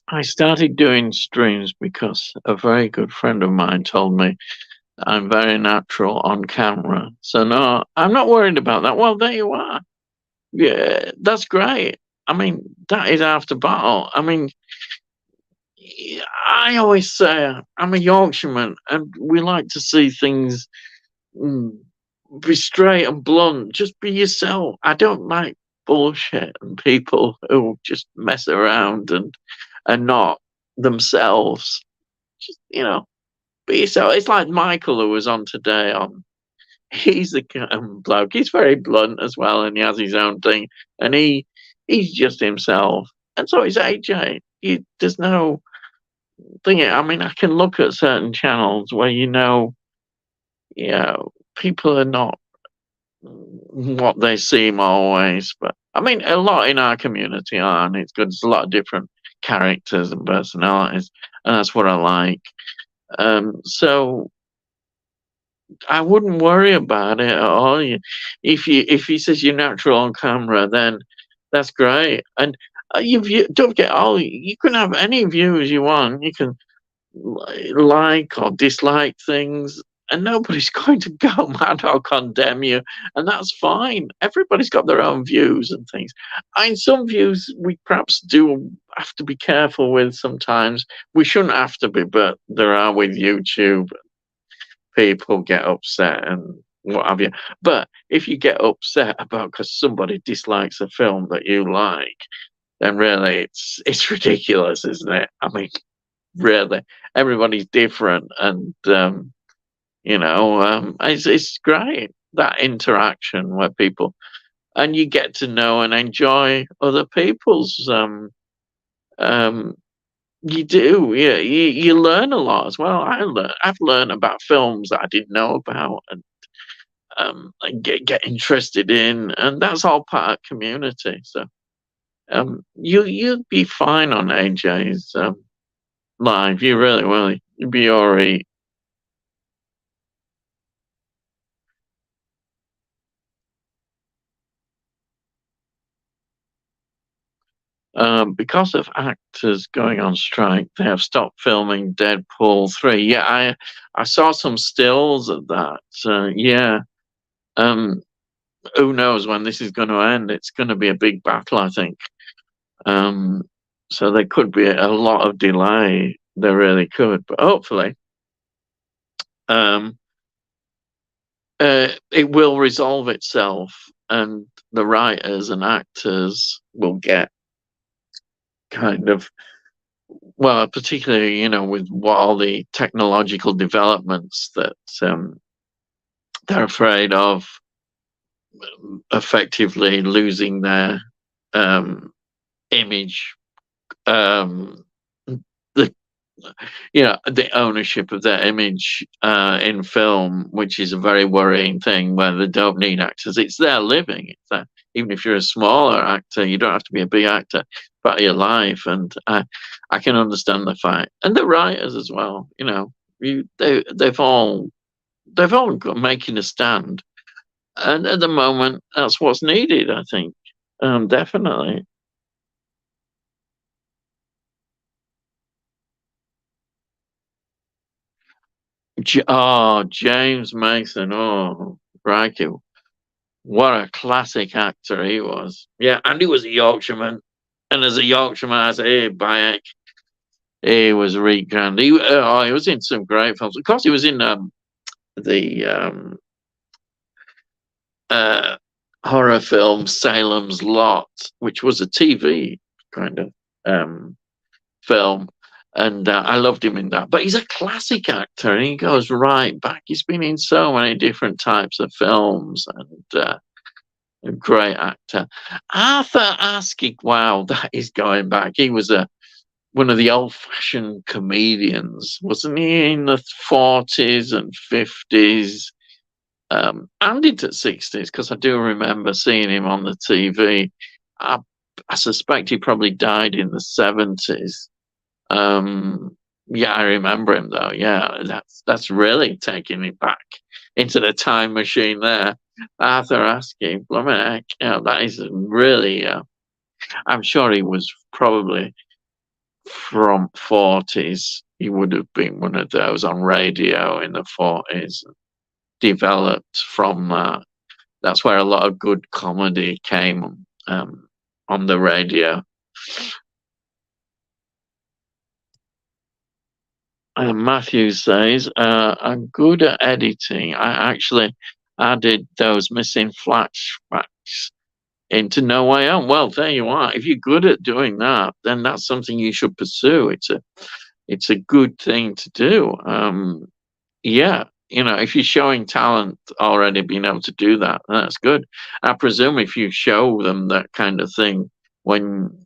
A: I started doing streams because a very good friend of mine told me I'm very natural on camera. So no, I'm not worried about that. Well, there you are. Yeah, that's great. I mean, that is half the battle. I mean, I always say I'm a Yorkshireman, and we like to see things mm, be straight and blunt. Just be yourself. I don't like bullshit and people who just mess around and not themselves. Just be yourself. It's like Michael who was on today. He's a bloke. He's very blunt as well, and he has his own thing, and he's just himself. And so is AJ. There's no I mean, I can look at certain channels where people are not what they seem always. But I mean, a lot in our community are, and it's good. There's a lot of different characters and personalities, and that's what I like. So I wouldn't worry about it at all. If he says you're natural on camera, then that's great. And don't get all. You can have any views you want. You can like or dislike things, and nobody's going to go mad or condemn you, and that's fine. Everybody's got their own views and things. And some views we perhaps do have to be careful with sometimes. We shouldn't have to be, but there are with YouTube. People get upset and what have you. But if you get upset about because somebody dislikes a film that you like, then really it's ridiculous, isn't it? I mean, really, everybody's different, and it's great that interaction where people and you get to know and enjoy other people's you do, yeah. You learn a lot as well. I've learned about films that I didn't know about, and get interested in, and that's all part of community. So you'd be fine on AJ's live. You really will. You'd be alright. Because of actors going on strike, they have stopped filming Deadpool 3. Yeah, I saw some stills of that. Yeah. Um, who knows when this is going to end? It's going to be a big battle, I think. Um, so there could be a lot of delay. There really could, but hopefully, um, it will resolve itself, and the writers and actors will get kind of well, particularly with what all the technological developments that they're afraid of effectively losing their image, um, the the ownership of their image in film, which is a very worrying thing where they don't need actors. It's their living. Even if you're a smaller actor, you don't have to be a big actor. Part of your life, and I can understand the fight, and the writers as well. They've all got making a stand, and at the moment, that's what's needed. I think, definitely. James Mason. Oh, crikey. What a classic actor he was. Yeah, and he was a Yorkshireman. And as a Yorkshireman, I say, hey, Bayek, he was really grand. He was in some great films. Of course, he was in the uh, horror film Salem's Lot, which was a TV kind of film. And I loved him in that. But he's a classic actor, and he goes right back. He's been in so many different types of films, and a great actor. Arthur Askey, wow, that is going back. He was one of the old-fashioned comedians, wasn't he, in the 40s and 50s, and into 60s, because I do remember seeing him on the TV. I suspect he probably died in the 70s. Yeah, I remember him though. Yeah, that's really taking me back into the time machine there. Arthur Askey, blimey heck, that is really. I'm sure he was probably from 40s. He would have been one of those on radio in the 40s. Developed from that's where a lot of good comedy came on the radio. Matthew says, I'm good at editing. I actually added those missing flashbacks into No Way Home. Well, there you are. If you're good at doing that, then that's something you should pursue. It's a good thing to do. Yeah, if you're showing talent already being able to do that, that's good. I presume if you show them that kind of thing, when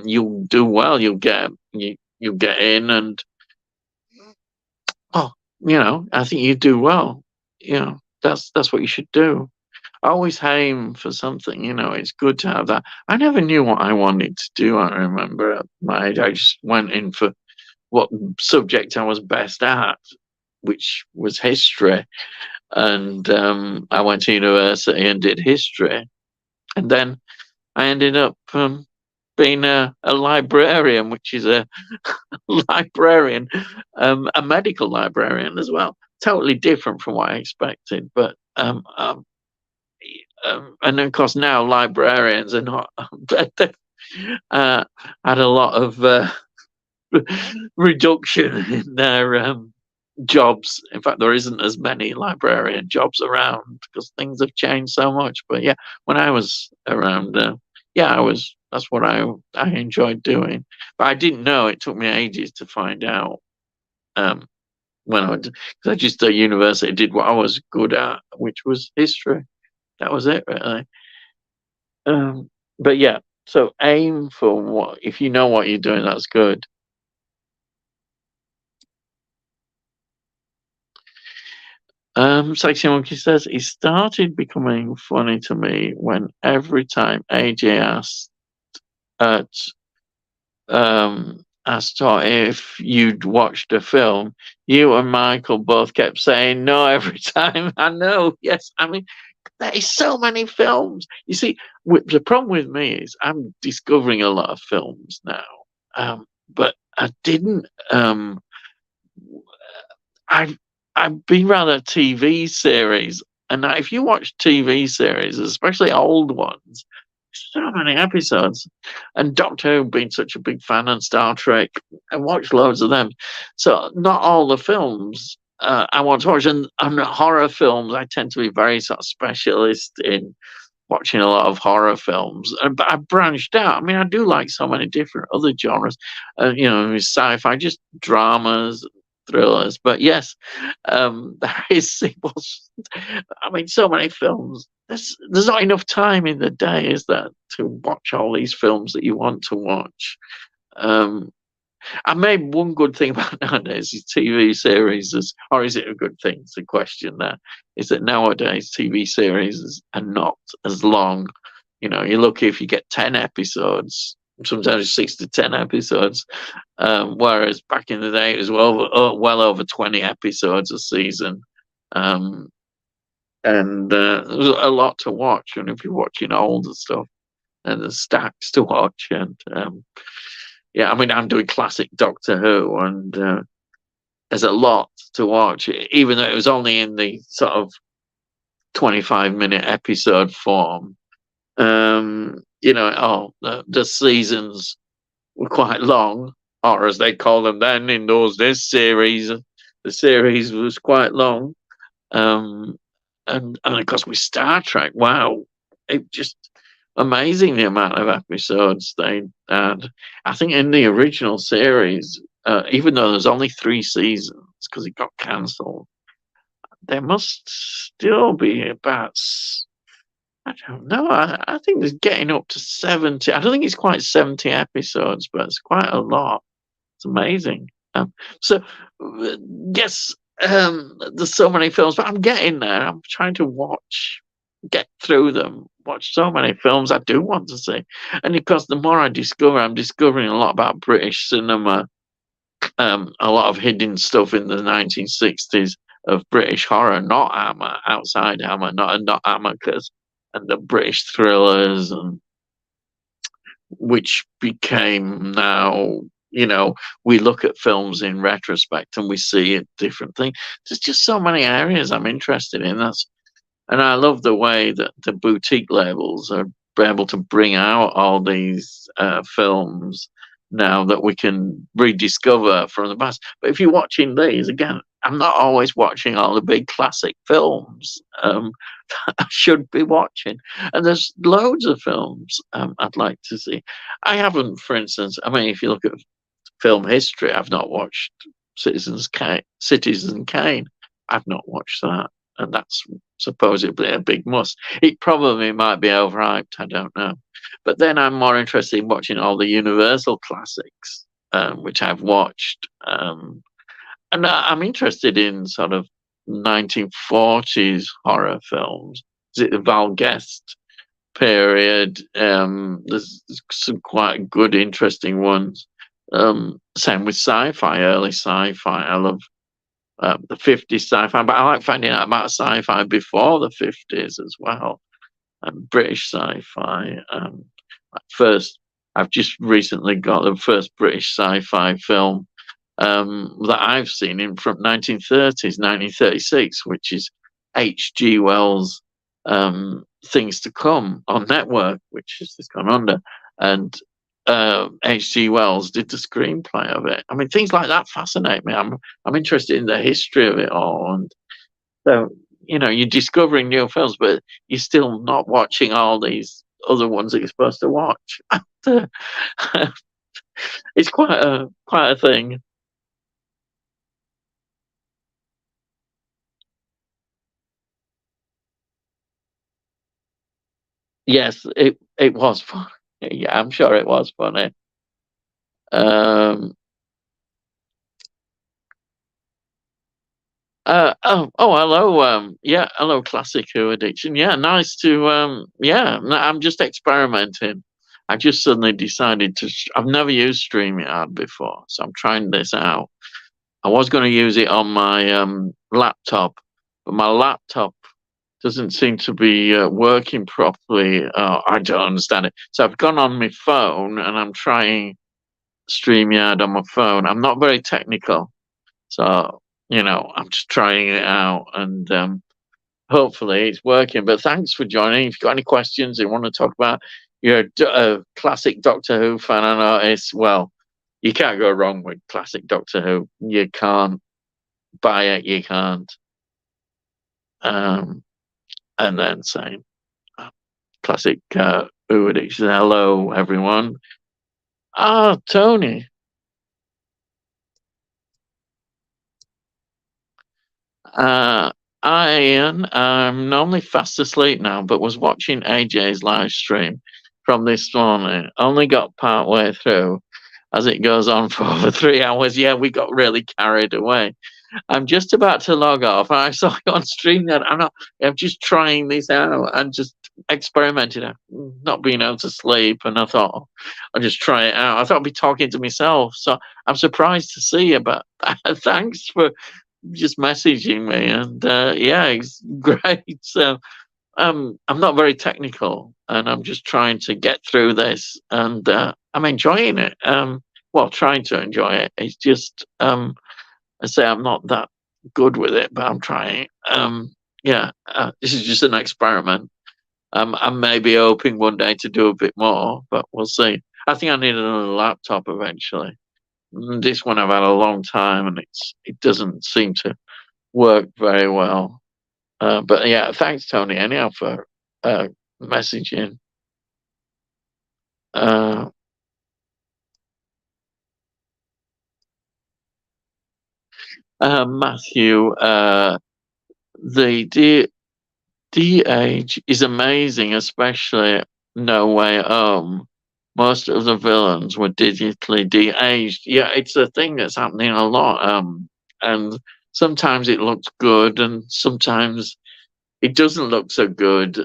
A: you'll do well, you get in, and oh, I think you do well. That's what you should do. Always aim for something. It's good to have that. I never knew what I wanted to do. I remember at my age, I just went in for what subject I was best at, which was history. And I went to university and did history. And then I ended up being a librarian, which is a librarian, a medical librarian as well. Totally different from what I expected. But and of course now librarians are not. Had a lot of reduction in their jobs. In fact, there isn't as many librarian jobs around because things have changed so much. But yeah, when I was around, That's what I enjoyed doing. But I didn't know. It took me ages to find out. When because I just at university did what I was good at, which was history. That was it, really. But yeah, so aim for what if you know what you're doing. That's good. Sexy Monkey says it started becoming funny to me when every time AJ at asked her if you'd watched a film, you and Michael both kept saying no every time. I know, yes. I mean, there is so many films. You see, the problem with me is I'm discovering a lot of films now, but I didn't. I've been rather TV series, and if you watch TV series, especially old ones, so many episodes. And Doctor Who, being such a big fan, and Star Trek, I watched loads of them. So not all the films I want to watch, and horror films, I tend to be very sort of specialist in watching a lot of horror films. But I branched out. I mean, I do like so many different other genres, sci-fi, just dramas, thrillers. But yes, there is. I mean, so many films. There's not enough time in the day, is there, to watch all these films that you want to watch? I made one good thing about nowadays is TV series, or is it a good thing? It's a question there. Is that nowadays TV series are not as long. You're lucky if you get 10 episodes, sometimes 6 to 10 episodes. Whereas back in the day, it was well over 20 episodes a season. And there's a lot to watch. And if you're watching older stuff, then there's stacks to watch. And I mean, I'm doing classic Doctor Who, and there's a lot to watch, even though it was only in the sort of 25-minute episode form. The seasons were quite long, or as they call them then in those days, series. The series was quite long. And of course with Star Trek, wow, it just amazing the amount of episodes they had. I think in the original series, even though there's only 3 seasons because it got cancelled, there must still be about, I don't know, I think there's getting up to 70. I don't think it's quite 70 episodes, but it's quite a lot. It's amazing. So yes, there's so many films, but I'm getting there. I'm trying to get through them, watch so many films I do want to see. And of course, the more I discover, I'm discovering a lot about British cinema, a lot of hidden stuff in the 1960s of British horror, not Hammer, outside Hammer, not Hammer's, and the British thrillers, and which became now, we look at films in retrospect and we see a different thing. There's just so many areas I'm interested in. And I love the way that the boutique labels are able to bring out all these films now that we can rediscover from the past. But if you're watching these, again, I'm not always watching all the big classic films I should be watching. And there's loads of films I'd like to see. I haven't, for instance, I mean, if you look at film history, I've not watched Citizen Kane. I've not watched that. And that's supposedly a big must. It probably might be overhyped, I don't know. But then I'm more interested in watching all the Universal classics. which I've watched. And I'm interested in sort of 1940s horror films. Is it the Val Guest period? There's some quite good, interesting ones. Same with sci-fi, early sci-fi. I love the 50s sci-fi, but I like finding out about sci-fi before the 50s as well. And British sci-fi. First, I've just recently got the first British sci-fi film that I've seen in from 1930s, 1936, which is H.G. Wells' Things to Come on Network, which has just gone under, and H.G. Wells did the screenplay of it. I mean, things like that fascinate me. I'm interested in the history of it all, and so you're discovering new films, but you're still not watching all these other ones that you're supposed to watch. It's quite a thing. Yes, it was fun. Yeah, I'm sure it was funny. Um, hello. Yeah, hello, Classic Who Addiction. Yeah, nice to. Yeah, I'm just experimenting. I just suddenly decided to. I've never used StreamYard before, so I'm trying this out. I was going to use it on my laptop, but my laptop doesn't seem to be working properly. I don't understand it. So I've gone on my phone and I'm trying StreamYard on my phone. I'm not very technical, so I'm just trying it out, and hopefully it's working. But thanks for joining. If you've got any questions you want to talk about, you're a classic Doctor Who fan, I notice. Well, you can't go wrong with classic Doctor Who. You can't buy it. You can't. Um, and then saying classic Who Addiction. Hello, everyone. Ah, Tony. Uh, Ian, I'm normally fast asleep now, but was watching AJ's live stream from this morning. Only got part way through as it goes on for over 3 hours. Yeah, we got really carried away. I'm just about to log off. I saw it on stream that I'm just trying this out and just experimenting, not being able to sleep. And I thought, I'll just try it out. I thought I'd be talking to myself. So I'm surprised to see you, but thanks for just messaging me. And yeah, it's great. So I'm not very technical and I'm just trying to get through this, and I'm enjoying it. Well, trying to enjoy it. It's just, I say I'm not that good with it, but I'm trying. Yeah, this is just an experiment. I may be hoping one day to do a bit more, but we'll see. I think I need another laptop eventually. This one I've had a long time, and it doesn't seem to work very well. But yeah, thanks, Tony, anyhow, for messaging. Matthew, the de-age is amazing, especially No Way Home. Most of the villains were digitally de-aged. Yeah, it's a thing that's happening a lot. And sometimes it looks good, and sometimes it doesn't look so good.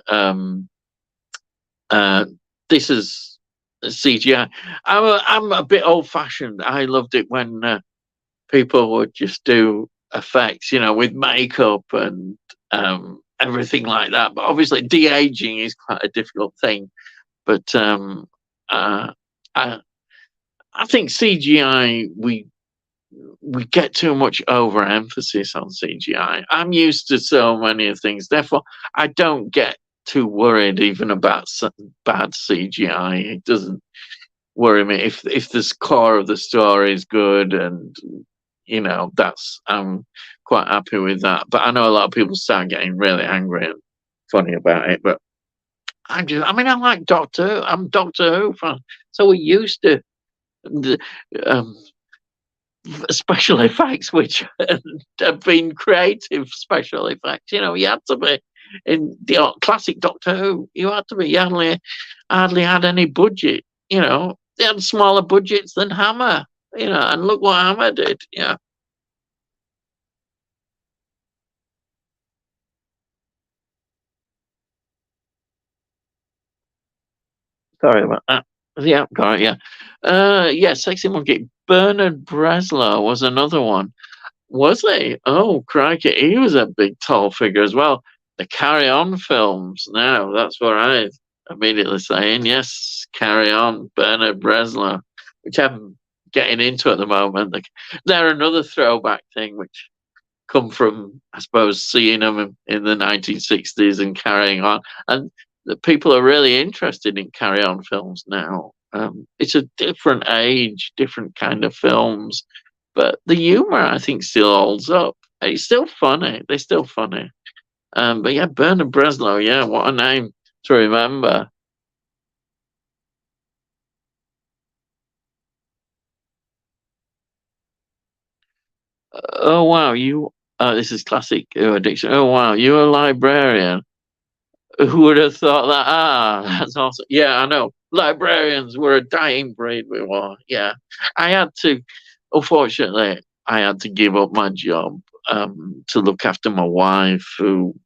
A: This is CGI. I'm a bit old-fashioned. I loved it when people would just do effects, with makeup and everything like that. But obviously, de-aging is quite a difficult thing. But I think CGI, we get too much overemphasis on CGI. I'm used to so many of things, therefore I don't get too worried even about bad CGI. It doesn't worry me if the core of the story is good, and that's I'm quite happy with that. But I know a lot of people start getting really angry and funny about it. But I like Doctor Who. I'm Doctor Who fan, so we're used to the special effects, which have been creative special effects. You had to be in the classic Doctor Who. You had to be. You hardly had any budget. They had smaller budgets than Hammer. and look what Hammer did. Yeah. Sorry about that. Yeah, got it. Yeah. Yeah, Sexy Monkey. Bernard Breslau was another one. Was he? Oh, crikey. He was a big, tall figure as well. The Carry On films. Now, that's what I immediately saying. Yes, Carry On, Bernard Breslau, which I'm getting into at the moment. They're another throwback thing, which come from, I suppose, seeing them in the 1960s and carrying on. And the people are really interested in carry on films now. It's a different age, different kind of films, but the humor, I think, still holds up. It's still funny. They're still funny. But yeah, Bernard Breslau, yeah, what a name to remember. Oh, wow, this is classic addiction. Oh, wow, you're a librarian. Who would have thought that? Ah, that's awesome. Yeah, I know. Librarians were a dying breed. We were. Yeah, I had to. Unfortunately, I had to give up my job to look after my wife, who,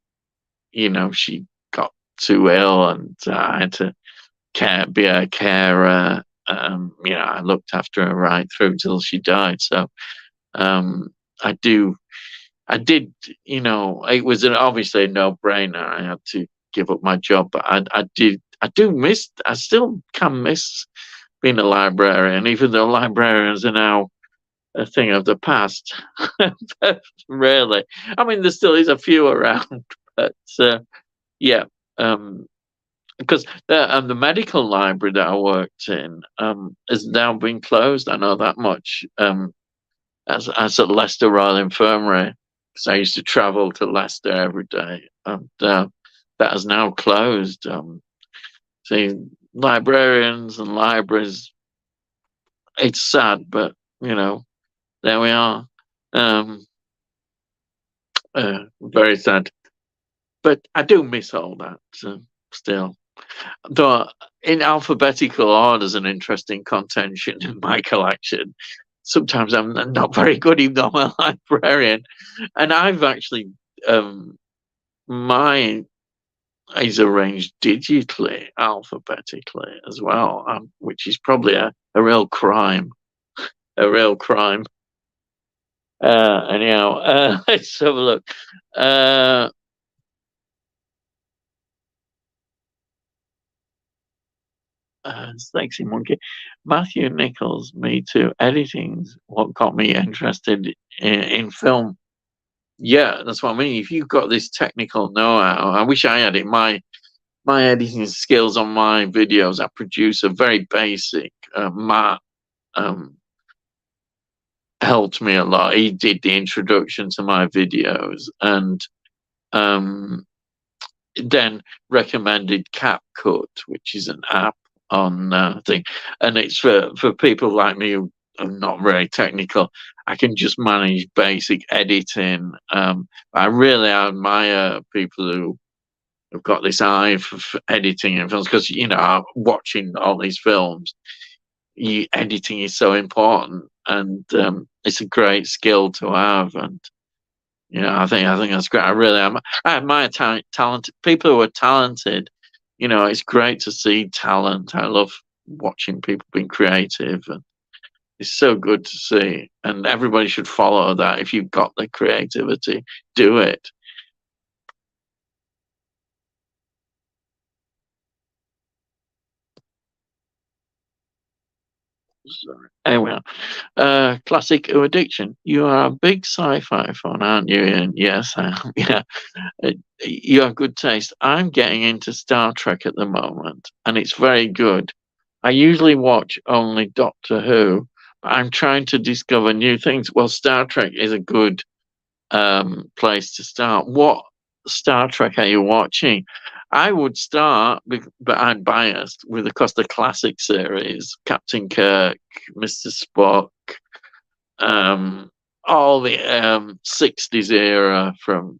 A: she got too ill, and I had to be a carer. I looked after her right through till she died. So, um, I do I did, it was obviously a no-brainer. I had to give up my job, but I do miss, I still can miss being a librarian, even though librarians are now a thing of the past. Really. I mean, there still is a few around, but yeah, um, because the medical library that I worked in has now been closed. I know that much. As at Leicester Royal Infirmary, because I used to travel to Leicester every day, and that has now closed. See, librarians and libraries, it's sad, but there we are. Um, very sad, but I do miss all that still. Though in alphabetical order is an interesting contention in my collection. Sometimes I'm not very good, even though I'm a librarian. And I've actually, mine is arranged digitally, alphabetically as well, which is probably a real crime. A real crime. Anyhow, let's have a look. Uh, Sexy Monkey. Matthew Nichols, me too. Editing's what got me interested in film. Yeah, that's what I mean. If you've got this technical know-how, I wish I had it. My editing skills on my videos I produce are very basic. Matt um, helped me a lot. He did the introduction to my videos and um, then recommended CapCut, which is an app on thing, and it's for people like me who are not very technical. I can just manage basic editing. I really admire people who have got this eye for editing and films because watching all these films, editing is so important, and it's a great skill to have. And I think that's great. I really am. I admire talented people who are talented. It's great to see talent. I love watching people being creative, and it's so good to see. And everybody should follow that. If you've got the creativity, do it. Sorry. Anyway, classic addiction. You are a big sci-fi fan, aren't you? And yes, I am. Yeah, uh, you have good taste. I'm getting into Star Trek at the moment, and it's very good. I usually watch only Doctor Who, but I'm trying to discover new things. Well, Star Trek is a good place to start. What Star Trek are you watching? I would start, but I'm biased with, of course, the classic series, Captain Kirk, Mr. Spock, um, all the 60s era from,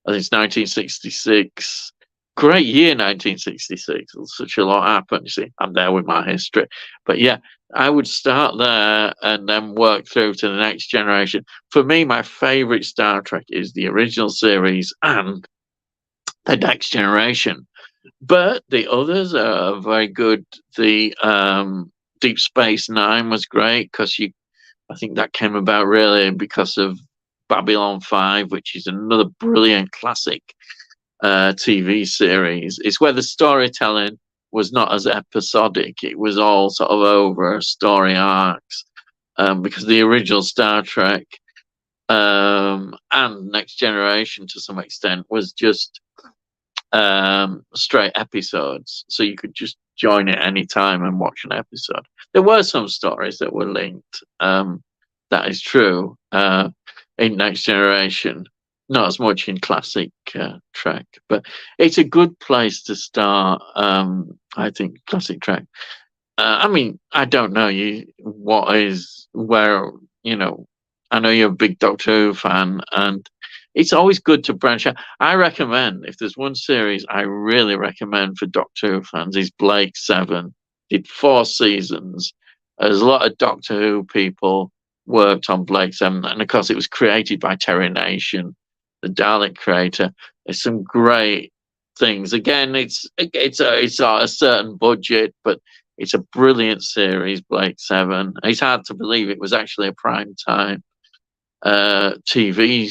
A: I think it's 1966. great year, 1966. Such a lot happened. You see, I'm there with my history. But yeah, I would start there and then work through to the next generation. For me, my favorite Star Trek is the original series and the next generation. But the others are very good. The Deep Space Nine was great because I think that came about really because of Babylon 5, which is another brilliant classic TV series. It's where the storytelling was not as episodic. It was all sort of over story arcs. Because the original Star Trek and Next Generation to some extent was just straight episodes. So you could just join it any time and watch an episode. There were some stories that were linked. That is true. In Next Generation, not as much in classic Trek, but it's a good place to start. I think classic Trek. I mean, I don't know where I know you're a big Doctor Who fan, and it's always good to branch out. I recommend, if there's one series I really recommend for Doctor Who fans, is Blake 7. Did 4 seasons. There's a lot of Doctor Who people worked on Blake 7, and of course it was created by Terry Nation, the Dalek creator. There's some great things. Again, it's a certain budget, but it's a brilliant series, Blake 7. It's hard to believe it was actually a prime time TV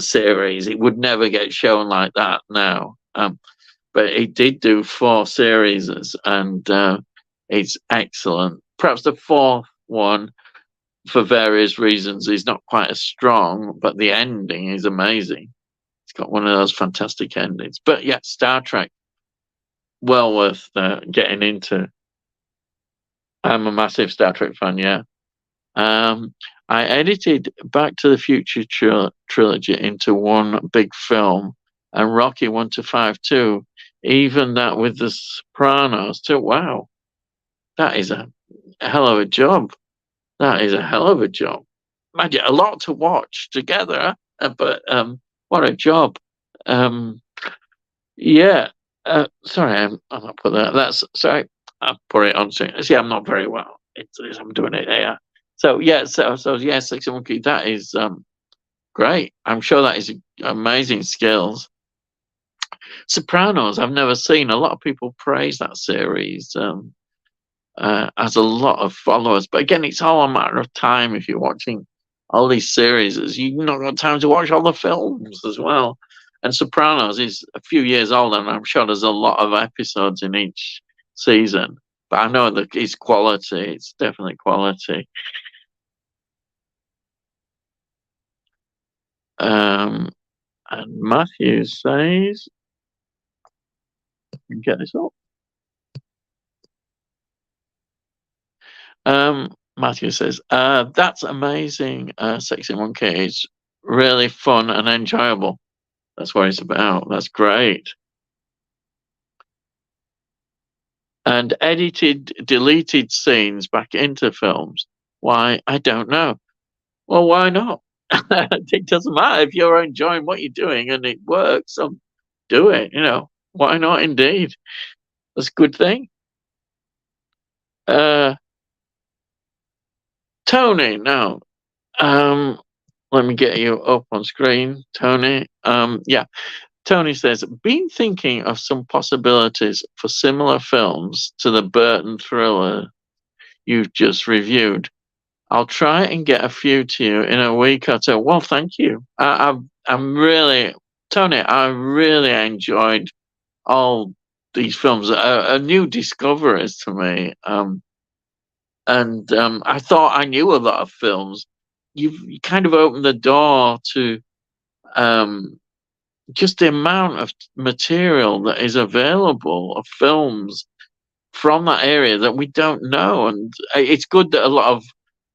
A: series. It would never get shown like that now. But it did do 4 series, and it's excellent. Perhaps the 4th one, for various reasons, is not quite as strong, but the ending is amazing. It's got one of those fantastic endings. But yeah, Star Trek, well worth getting into. I'm a massive Star Trek fan, yeah. I edited Back to the Future trilogy into one big film, and Rocky 1 to 5 too. Even that with The Sopranos too. Wow, that is a hell of a job. That is a hell of a job. Imagine a lot to watch together, but what a job. Yeah. Sorry, I'm not put that. That's sorry. I put it on. See, I'm not very well. I'm doing it here. So yeah. So yeah. Six and Monkey. That is great. I'm sure that is amazing skills. Sopranos. I've never seen. A lot of people praise that series. Has a lot of followers, but again, it's all a matter of time. If you're watching all these series, you've not got time to watch all the films as well. And Sopranos is a few years old, and I'm sure there's a lot of episodes in each season. But I know that it's quality. It's definitely quality. And Matthew says, get this up. Matthew says, that's amazing. Sexy Monkey is really fun and enjoyable. That's what it's about. That's great. And deleted scenes back into films. Why? I don't know. Well, why not? It doesn't matter if you're enjoying what you're doing and it works. Do it. Why not? Indeed, that's a good thing. Tony, now, let me get you up on screen, Tony. Yeah, Tony says, been thinking of some possibilities for similar films to the Burton thriller you've just reviewed. I'll try and get a few to you in a week or two. Well, thank you. I'm really, Tony, I really enjoyed all these films. Are new discoveries to me. And I thought I knew a lot of films. You kind of opened the door to just the amount of material that is available of films from that area that we don't know. And it's good that a lot of,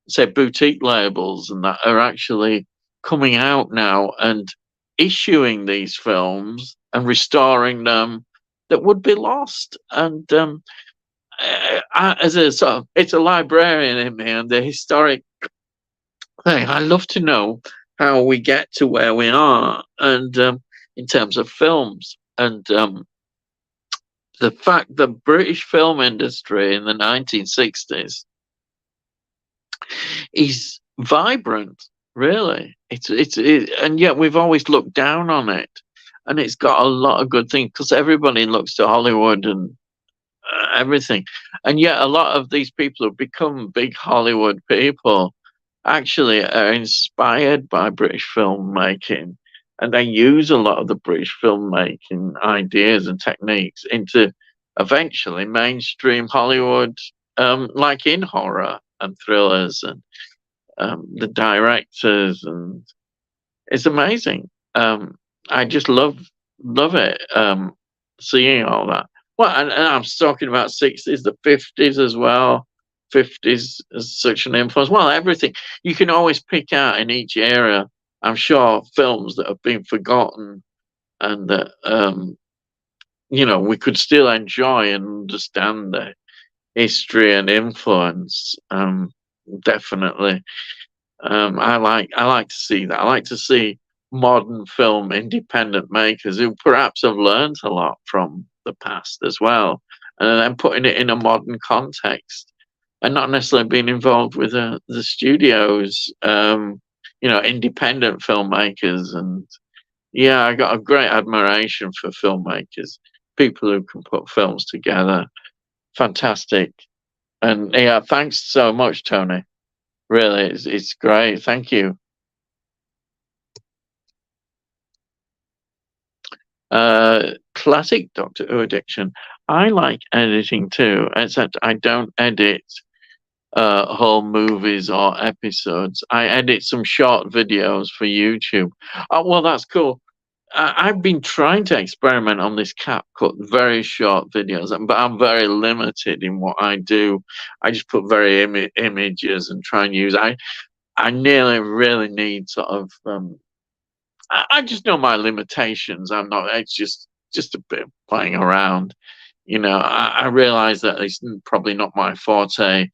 A: say, boutique labels and that are actually coming out now and issuing these films and restoring them that would be lost. And it's a librarian in me and the historic thing. I love to know how we get to where we are, and in terms of films. And the fact the British film industry in the 1960s is vibrant, really. And yet we've always looked down on it, and it's got a lot of good things because everybody looks to Hollywood and everything, and yet a lot of these people who become big Hollywood people actually are inspired by British filmmaking, and they use a lot of the British filmmaking ideas and techniques into eventually mainstream Hollywood, like in horror and thrillers, and the directors, and it's amazing. I just love it, seeing all that. Well, and I'm talking about 60s, the 50s as well. 50s is such an influence. Well, everything you can always pick out in each era. I'm sure films that have been forgotten and that we could still enjoy and understand the history and influence. Definitely. I like to see that. I like to see modern film independent makers who perhaps have learned a lot from the past as well, and then putting it in a modern context, and not necessarily being involved with the studios. Independent filmmakers, and yeah, I got a great admiration for filmmakers, people who can put films together. Fantastic, and yeah, thanks so much, Tony. Really, it's great. Thank you. Classic Doctor Who addiction. I like editing too, except I don't edit whole movies or episodes. I edit some short videos for YouTube. Oh, well, that's cool. I've been trying to experiment on this CapCut, very short videos, but I'm very limited in what I do. I just put very images and try and use. I nearly really need sort of. I just know my limitations. I'm not. It's just a bit of playing around. I realize that it's probably not my forte.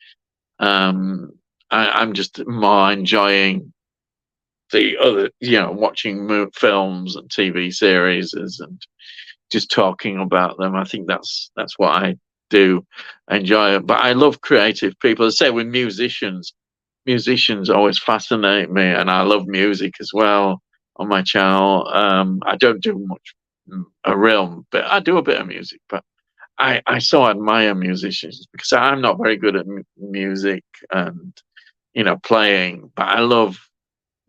A: I'm just more enjoying the other, watching films and TV series and just talking about them. I think that's what I do enjoy. But I love creative people. I say with musicians always fascinate me, and I love music as well on my channel. I don't do much, a real bit. I do a bit of music, but I so admire musicians because I'm not very good at music and playing, but I love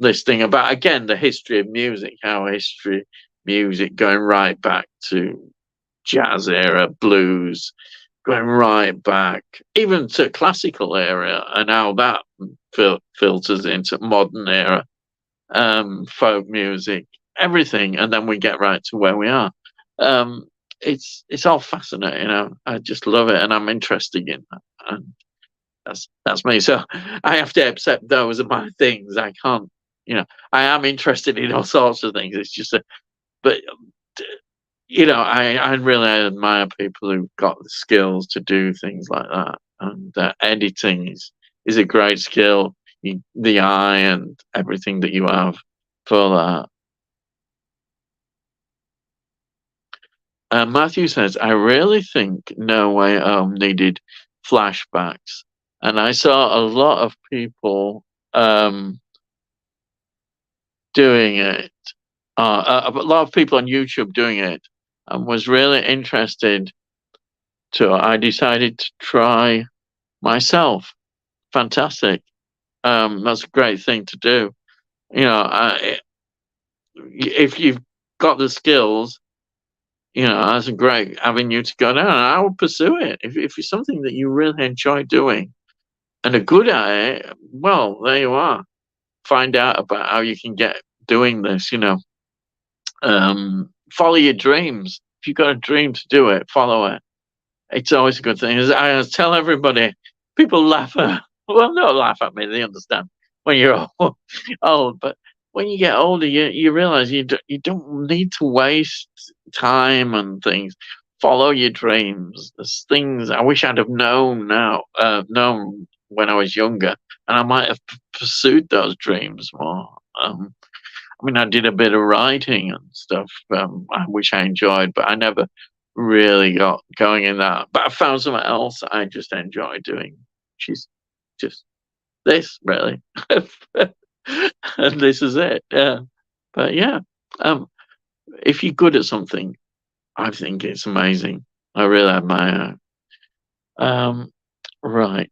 A: this thing about, again, the history of music, how music going right back to jazz era, blues, going right back even to classical era, and how that filters into modern era, folk music, everything, and then we get right to where we are. It's all fascinating. I just love it, and I'm interested in that. And that's me. So I have to accept those are my things. I can't, I am interested in all sorts of things. It's just but I really admire people who've got the skills to do things like that. And editing is a great skill. The eye and everything that you have for that. Matthew says, I really think No Way Home needed flashbacks. And I saw a lot of people doing it, a lot of people on YouTube doing it, and was really interested I decided to try myself. Fantastic. That's a great thing to do. If you've got the skills, that's a great avenue to go down. And I would pursue it. If it's something that you really enjoy doing and are good at it, well, there you are. Find out about how you can get doing this, follow your dreams. If you've got a dream to do it, follow it. It's always a good thing. As I tell everybody, people laugh at, well, not laugh at me, they understand when you're old, but when you get older, you realize you don't need to waste time and things. Follow your dreams. There's things I wish I'd have known known when I was younger, and I might have pursued those dreams more. I did a bit of writing and stuff. I wish I enjoyed, but I never really got going in that. But I found something else I just enjoy doing. She's just this really, and this is it. Yeah, but yeah, um, if you're good at something, I think it's amazing. I really admire. Um, right.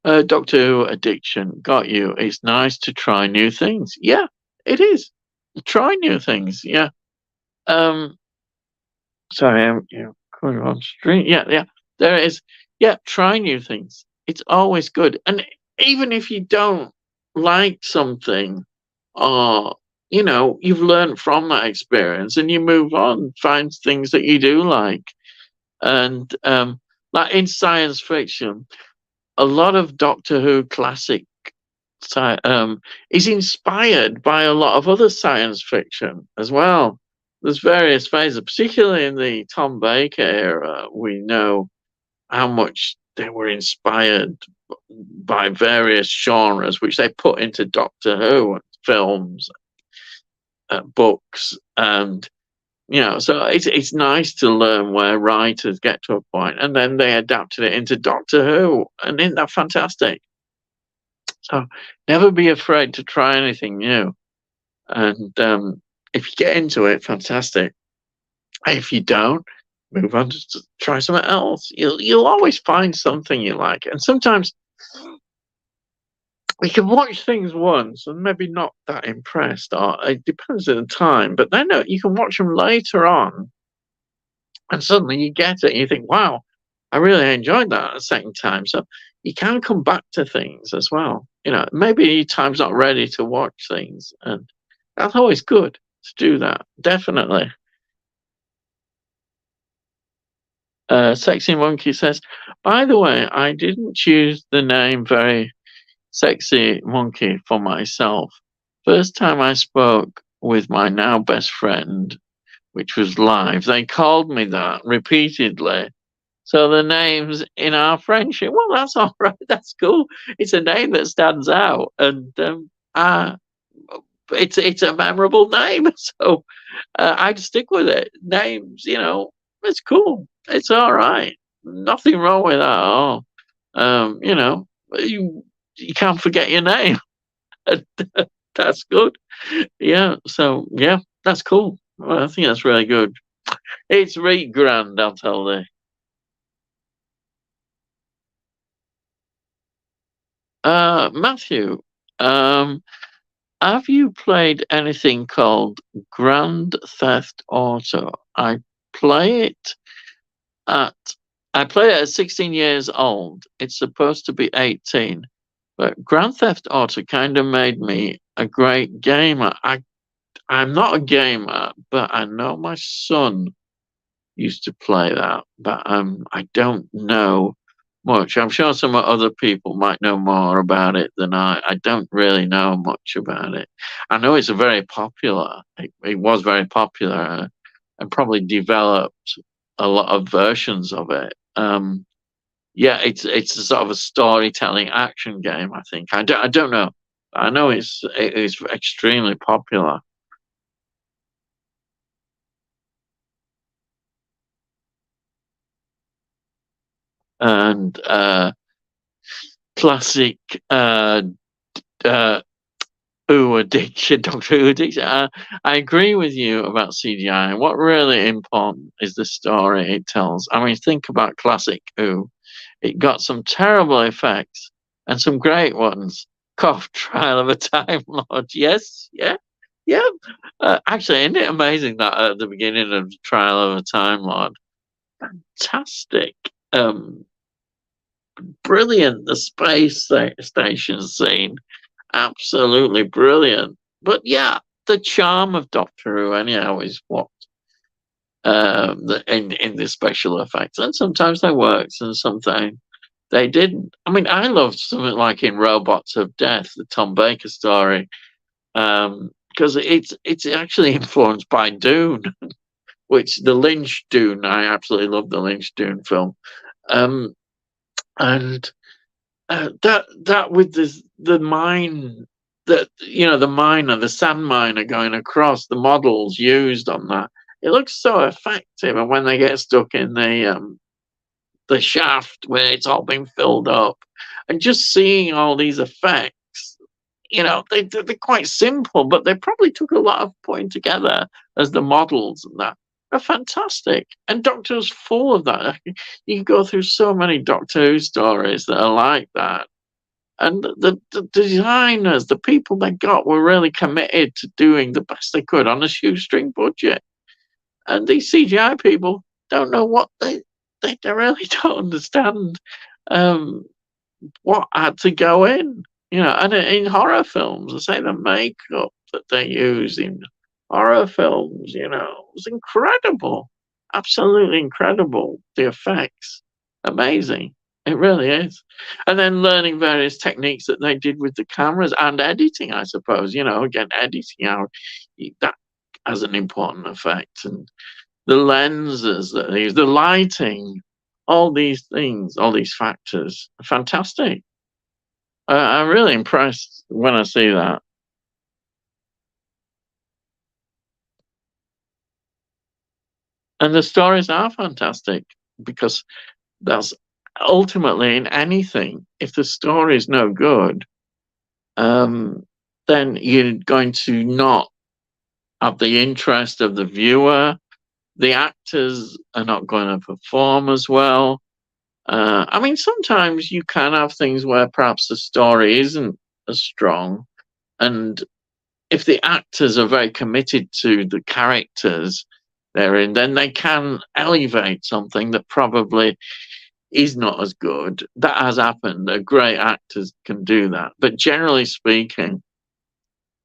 A: Doctor Who addiction got you. It's nice to try new things. Yeah, it is. Try new things. Yeah. Um, sorry, coming on stream. Yeah, yeah. There it is. Yeah, try new things. It's always good. And even if you don't like something, or you've learned from that experience, and you move on, find things that you do like, and like in science fiction, a lot of Doctor Who classic is inspired by a lot of other science fiction as well. There's various phases, particularly in the Tom Baker era. We know how much they were inspired by various genres, which they put into Doctor Who films, books, and so it's nice to learn where writers get to a point, and then they adapted it into Doctor Who, and isn't that fantastic? So never be afraid to try anything new. And if you get into it, fantastic. If you don't, move on to try something else. You'll always find something you like. And sometimes we can watch things once and maybe not that impressed, or it depends on the time. But then you can watch them later on, and suddenly you get it. And you think, "Wow, I really enjoyed that a second time." So you can come back to things as well. Maybe your time's not ready to watch things, and that's always good to do that. Definitely. Sexy Monkey says, by the way, I didn't choose the name Very Sexy Monkey for myself. First time I spoke with my now best friend, which was live, they called me that repeatedly. So the name's in our friendship. Well, that's all right. That's cool. It's a name that stands out, and it's a memorable name. So I'd stick with it. Names, it's cool. It's all right. Nothing wrong with that at all. You can't forget your name. That's good. Yeah. So yeah, that's cool. Well, I think that's really good. It's really grand, I'll tell you. Matthew, have you played anything called Grand Theft Auto? Play it at I play it at 16 years old. It's supposed to be 18, but Grand Theft Auto kind of made me a great gamer. I'm not a gamer, but I know my son used to play that, but I don't know much. I'm sure some other people might know more about it than I. I don't really know much about it. I know it's very popular. It was very popular, and probably developed a lot of versions of it. Yeah, it's a sort of a storytelling action game. I think I don't know. I know it is extremely popular. And classic addiction, Doctor Who addiction. I agree with you about CGI. What really important is the story it tells. I mean, think about classic Who. It got some terrible effects and some great ones. Cough, Trial of a Time Lord. Yes, yeah, yeah. Actually, isn't it amazing that at the beginning of Trial of a Time Lord, fantastic. Brilliant. The space station scene, absolutely brilliant. But yeah, the charm of Doctor Who anyhow is what in the special effects, and sometimes they worked and sometimes they didn't. I mean, I loved something like in Robots of Death, the Tom Baker story, because it's actually influenced by Dune, which the Lynch Dune. I absolutely love the Lynch Dune film. And that with the mine, that the miner, the sand miner going across, the models used on that, it looks so effective. And when they get stuck in the shaft where it's all been filled up, and just seeing all these effects, they're quite simple, but they probably took a lot of putting together as the models and that. Are fantastic. And Doctor Who's full of that. You can go through so many Doctor Who stories that are like that. And the designers, the people they got, were really committed to doing the best they could on a shoestring budget. And these CGI people don't know what they really don't understand what had to go in. And in horror films, I say the makeup that they use in horror films, was incredible. Absolutely incredible. The effects, amazing. It really is. And then learning various techniques that they did with the cameras and editing, I suppose, again, editing out that has an important effect. And the lenses that they use, the lighting, all these things, all these factors, are fantastic. I'm really impressed when I see that. And the stories are fantastic because that's ultimately in anything. If the story is no good, then you're going to not have the interest of the viewer. The actors are not going to perform as well. I mean, sometimes you can have things where perhaps the story isn't as strong, and if the actors are very committed to the characters they're in, then they can elevate something that probably is not as good. That has happened. Great actors can do that. But generally speaking,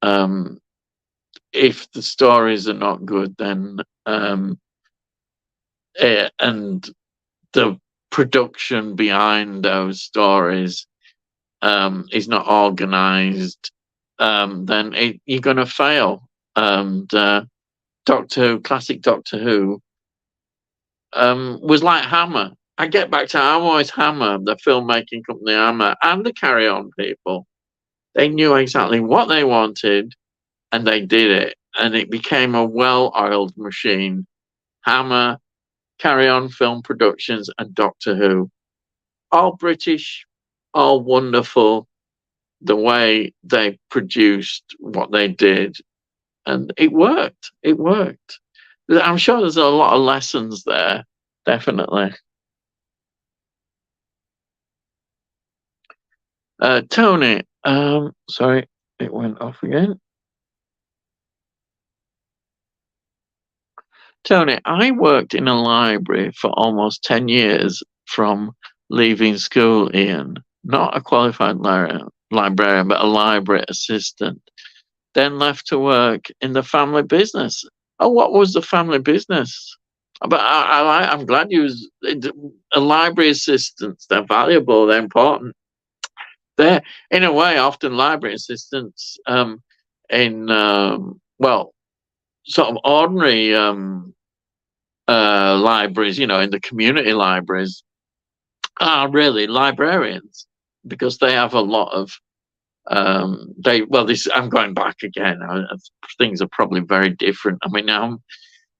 A: um, if the stories are not good, then and the production behind those stories is not organized, then you're going to fail. And Doctor Who, classic Doctor Who, was like Hammer. I get back to I'm always Hammer, the filmmaking company Hammer, and the Carry On people. They knew exactly what they wanted, and they did it, and it became a well-oiled machine. Hammer, Carry On Film Productions, and Doctor Who, all British, all wonderful. The way they produced what they did, and it worked. It worked. I'm sure there's a lot of lessons there, definitely. Tony, sorry, it went off again. Tony, I worked in a library for almost 10 years from leaving school, Ian. Not a qualified librarian, but a library assistant. Then left to work in the family business. Oh, what was the family business? But I'm glad you was a library assistants. They're valuable. They're important. They're in a way often library assistants in well, sort of ordinary libraries. In the community libraries are really librarians because they have a lot of this I'm going back again. Things are probably very different. I mean, now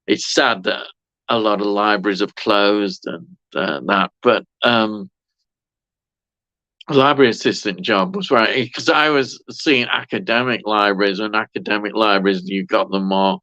A: it's sad that a lot of libraries have closed and that, but library assistant job was right because I was seeing academic libraries, and academic libraries you got the more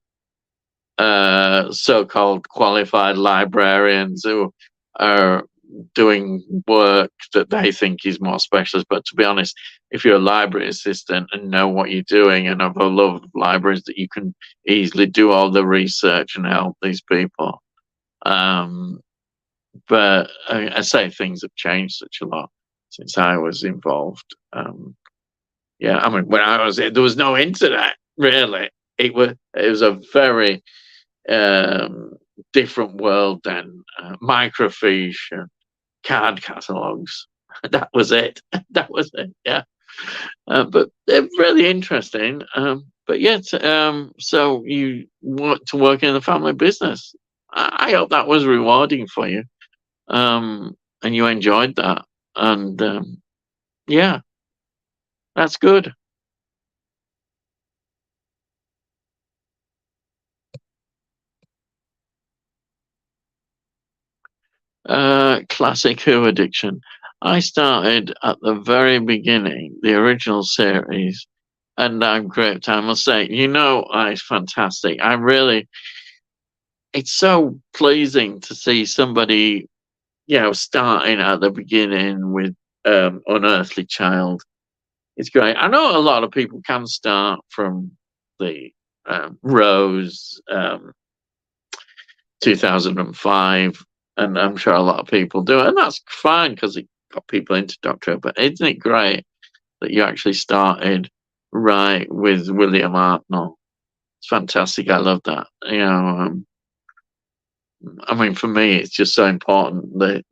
A: so-called qualified librarians who are doing work that they think is more specialist. But to be honest, if you're a library assistant and know what you're doing and have a love of libraries, that you can easily do all the research and help these people. But I say things have changed such a lot since I was involved. Yeah, I mean, when I was there was no internet really. It was a very different world then. Microfiche and card catalogs. That was it. That was it. Yeah. But they're really interesting. But yet, so you want to work in the family business. I hope that was rewarding for you, and you enjoyed that. And yeah, that's good. classic Who addiction. I started at the very beginning, the original series, and I'm gripped. I must say, it's fantastic. It's so pleasing to see somebody, starting at the beginning with Unearthly Child. It's great. I know a lot of people can start from the Rose 2005, and I'm sure a lot of people do it, and that's fine because it got people into Doctor Who. But isn't it great that you actually started right with William Hartnell? It's fantastic. I love that. I mean, for me, it's just so important that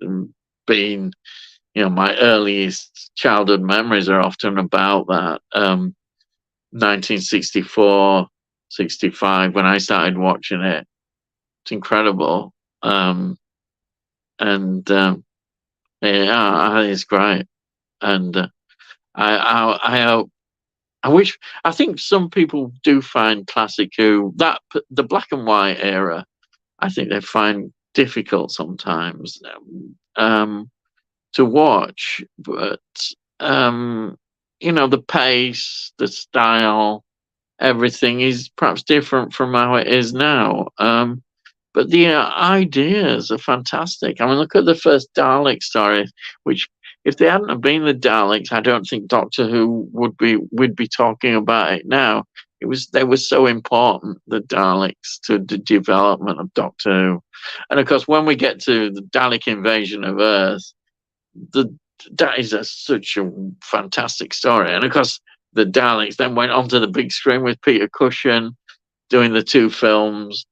A: being, my earliest childhood memories are often about that. 1964, 65, when I started watching it. It's incredible. Yeah, I think it's great. And I think some people do find classic Who, the black and white era, I think they find difficult sometimes to watch, but the pace, the style, everything is perhaps different from how it is now. But the ideas are fantastic. I mean, look at the first Dalek story, which, if they hadn't have been the Daleks, I don't think Doctor Who would be talking about it now. They were so important, the Daleks, to the development of Doctor Who. And of course, when we get to the Dalek invasion of Earth, that is such a fantastic story. And of course, the Daleks then went onto the big screen with Peter Cushing doing the 2 films.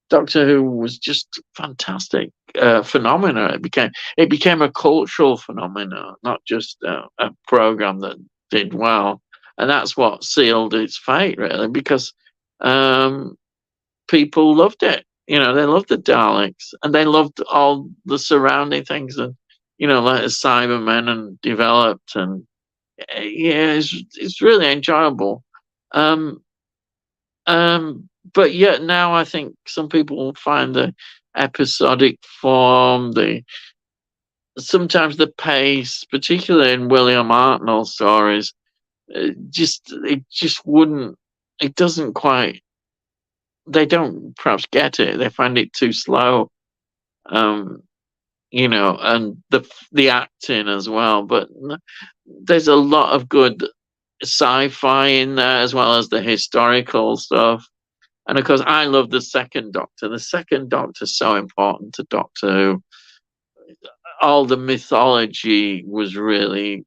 A: Doctor Who was just fantastic phenomena. It became a cultural phenomena, not just a program that did well. And that's what sealed its fate, really, because people loved it. They loved the Daleks, and they loved all the surrounding things, and like the Cybermen and developed, and it's really enjoyable. But yet now I think some people find the episodic form, sometimes the pace, particularly in William Hartnell stories, it doesn't quite. They don't perhaps get it. They find it too slow, and the acting as well. But there's a lot of good sci-fi in there, as well as the historical stuff. And of course, I love the Second Doctor. The Second Doctor is so important to Doctor Who. All the mythology was really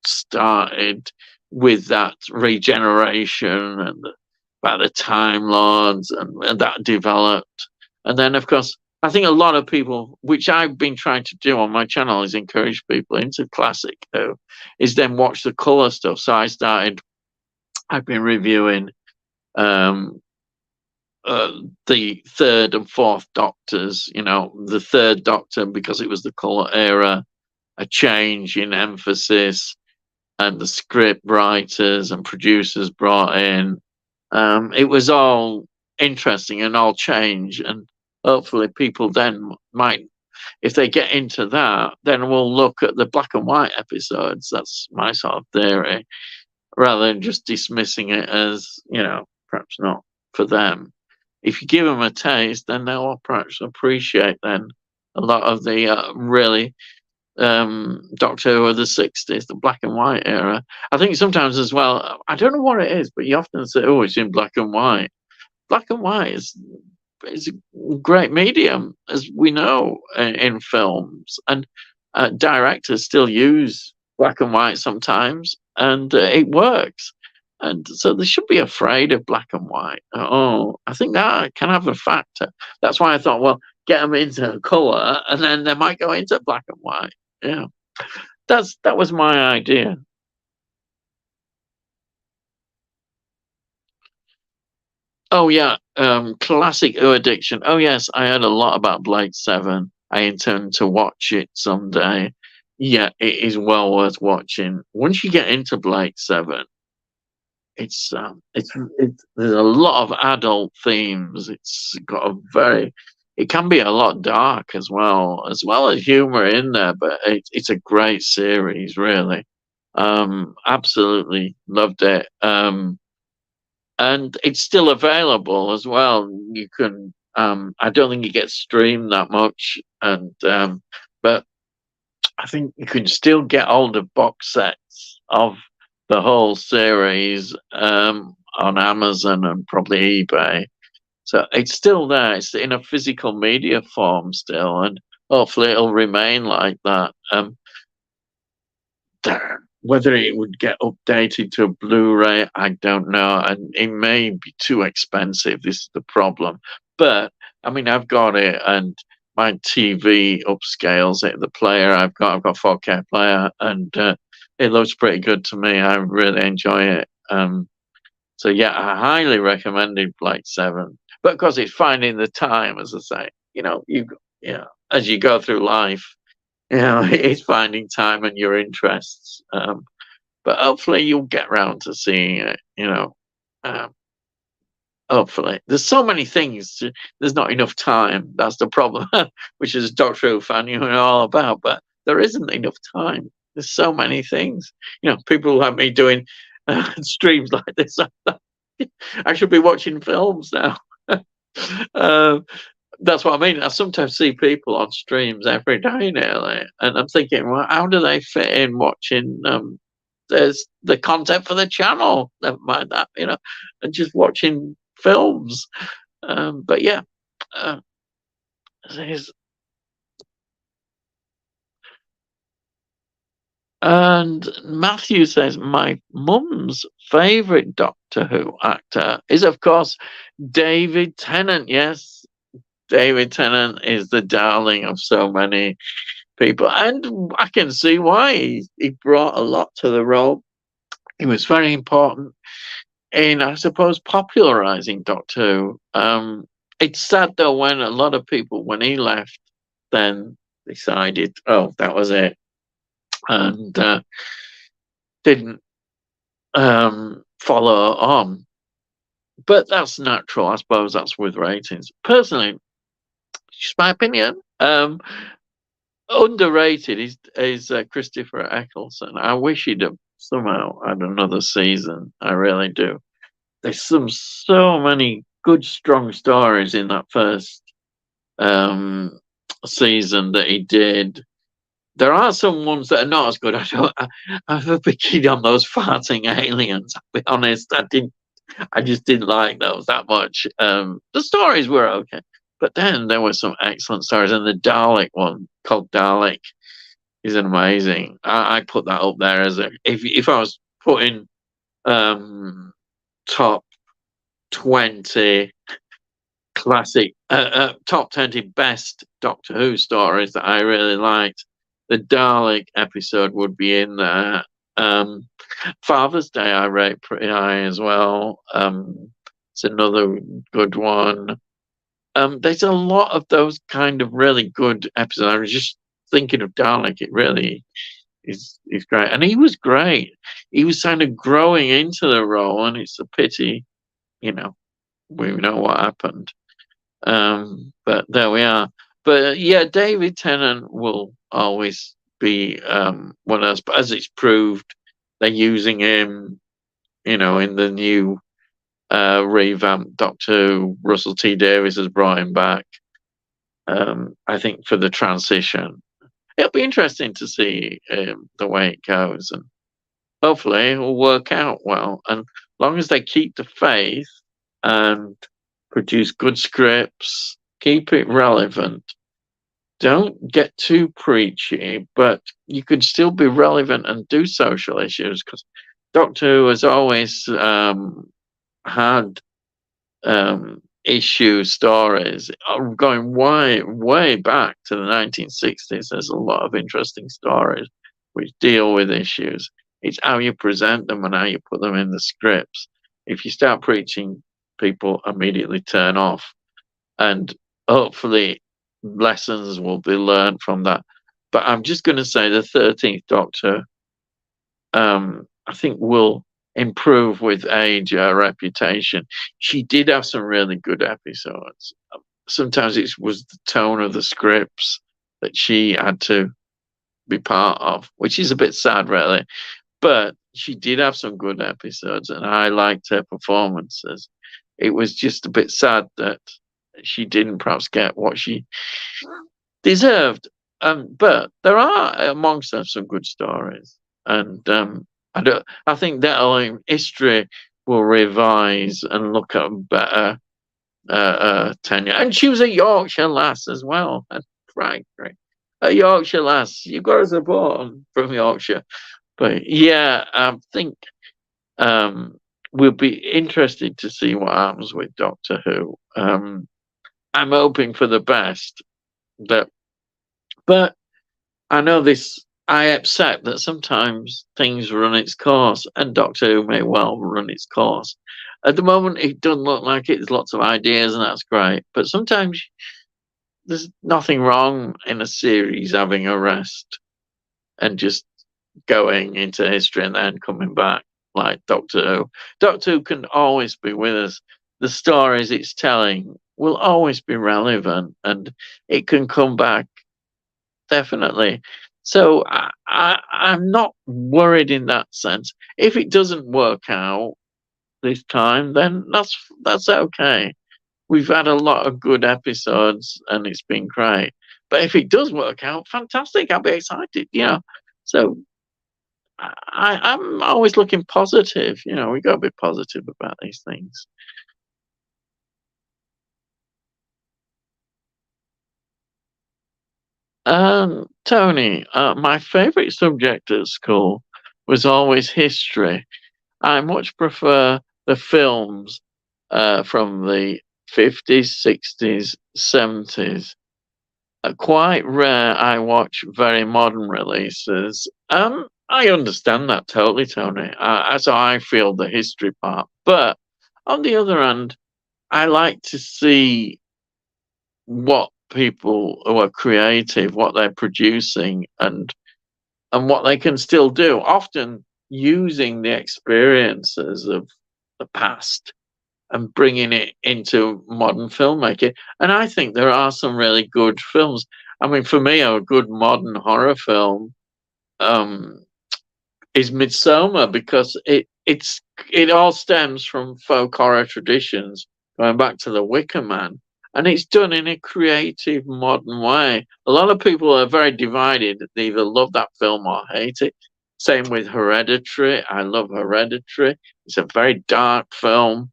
A: started with that regeneration and about the Time Lords, and that developed. And then, of course, I think a lot of people, which I've been trying to do on my channel, is encourage people into classic Who, is then watch the colour stuff. So I've been reviewing the 3rd and 4th Doctors, the 3rd Doctor, because it was the colour era, a change in emphasis, and the script writers and producers brought in. It was all interesting and all change, and hopefully people then might, if they get into that, then we'll look at the black and white episodes. That's my sort of theory, rather than just dismissing it as, perhaps not for them. If you give them a taste, then they'll perhaps appreciate then a lot of the really Doctor Who of the 60s, the black and white era. I think sometimes as well, I don't know what it is, but you often say, oh, it's in black and white. Black and white is a great medium, as we know, in films. And directors still use black and white sometimes, and it works. And so they should be afraid of black and white. I think that can have a factor. That's why I thought, well, get them into colour, and then they might go into black and white. Yeah, that was my idea. Oh yeah, classic Who addiction. Oh yes, I heard a lot about Blade 7. I intend to watch it someday. Yeah, it is well worth watching. Once you get into Blade 7, it's there's a lot of adult themes. It's got a very, it can be a lot dark as well as humor in there. But it's a great series, really. Absolutely loved it. And it's still available as well. You can. I don't think it gets streamed that much, and but I think you can still get older box sets of the whole series on Amazon and probably eBay. So it's still there. It's in a physical media form still, and hopefully it'll remain like that. Whether it would get updated to a Blu-ray, I don't know, and it may be too expensive. This is the problem. But I mean, I've got it, and my TV upscales it. The player I've got 4K player, and it looks pretty good to me. I really enjoy it. So yeah, I highly recommended Blake Seven. But of course, it's finding the time, as I say. As you go through life, it's finding time and your interests. But hopefully, you'll get round to seeing it. Hopefully, there's so many things. There's not enough time. That's the problem, which is a Doctor Who fan you know all about. But there isn't enough time. There's so many things. People like me doing streams like this. I should be watching films now. That's what I mean. I sometimes see people on streams every day nearly, and I'm thinking, well, how do they fit in watching there's the content for the channel, never mind that, and just watching films. But yeah, and Matthew says, my mum's favourite Doctor Who actor is, of course, David Tennant. Yes, David Tennant is the darling of so many people, and I can see why. He brought a lot to the role. He was very important in, I suppose, popularising Doctor Who. It's sad, though, when a lot of people, when he left, then decided, oh, that was it, and didn't follow on. But that's natural. I suppose that's with ratings. Personally, just my opinion, underrated is Christopher Eccleston. I wish he'd have somehow had another season. I really do. There's so many good, strong stories in that first season that he did. There are some ones that are not as good. I'm a bit keen on those farting aliens. I'll be honest. I just didn't like those that much. The stories were okay, but then there were some excellent stories, and the Dalek one called Dalek is amazing. I put that up there as if I was putting top 20 classic, top 20 best Doctor Who stories that I really liked, the Dalek episode would be in there. Father's Day I rate pretty high as well. It's another good one. There's a lot of those kind of really good episodes. I was just thinking of Dalek. It really is great, and he was great. He was kind of growing into the role, and it's a pity, we know what happened. But there we are. But yeah, David Tennant will always be one of those. But as it's proved, they're using him, in the new revamped Doctor Who. Russell T Davies has brought him back. I think for the transition, it'll be interesting to see the way it goes, and hopefully it will work out well. And as long as they keep the faith and produce good scripts, keep it relevant. Don't get too preachy, but you could still be relevant and do social issues, because Doctor Who has always had issue stories going way back to the 1960s. There's a lot of interesting stories which deal with issues. It's how you present them and how you put them in the scripts. If you start preaching, people immediately turn off, and hopefully lessons will be learned from that. But I'm just going to say the 13th Doctor, I think, will improve with age, her reputation. She did have some really good episodes. sometimes it was the tone of the scripts that she had to be part of, which is a bit sad, really. But she did have some good episodes, and I liked her performances. It was just a bit sad that she didn't perhaps get what she deserved. But there are amongst them some good stories, and I think that history will revise and look at better tenure. And she was a Yorkshire lass as well. And right, a Yorkshire lass. You've got to support 'em from Yorkshire. But yeah, I think we'll be interested to see what happens with Doctor Who. I'm hoping for the best, but I know this. I accept that sometimes things run its course, and Doctor Who may well run its course. At the moment, it doesn't look like it. There's lots of ideas, and that's great. But sometimes there's nothing wrong in a series having a rest and just going into history and then coming back, like Doctor Who. Doctor Who can always be with us. The stories it's telling will always be relevant, and it can come back, definitely. So I'm not worried in that sense. If it doesn't work out this time, then that's okay. We've had a lot of good episodes, and it's been great. But if it does work out, fantastic! I'll be excited. So I'm always looking positive. We got to be positive about these things. Tony, my favourite subject at school was always history. I much prefer the films from the 50s, 60s, 70s. Quite rare I watch very modern releases. I understand that totally, Tony. So I feel the history part. But on the other hand, I like to see what people who are creative, what they're producing, and what they can still do. Often using the experiences of the past and bringing it into modern filmmaking. And I think there are some really good films. I mean, for me, a good modern horror film is Midsummer, because it all stems from folk horror traditions, going back to the Wicker Man, and it's done in a creative, modern way. A lot of people are very divided; they either love that film or hate it. Same with Hereditary. I love Hereditary. It's a very dark film,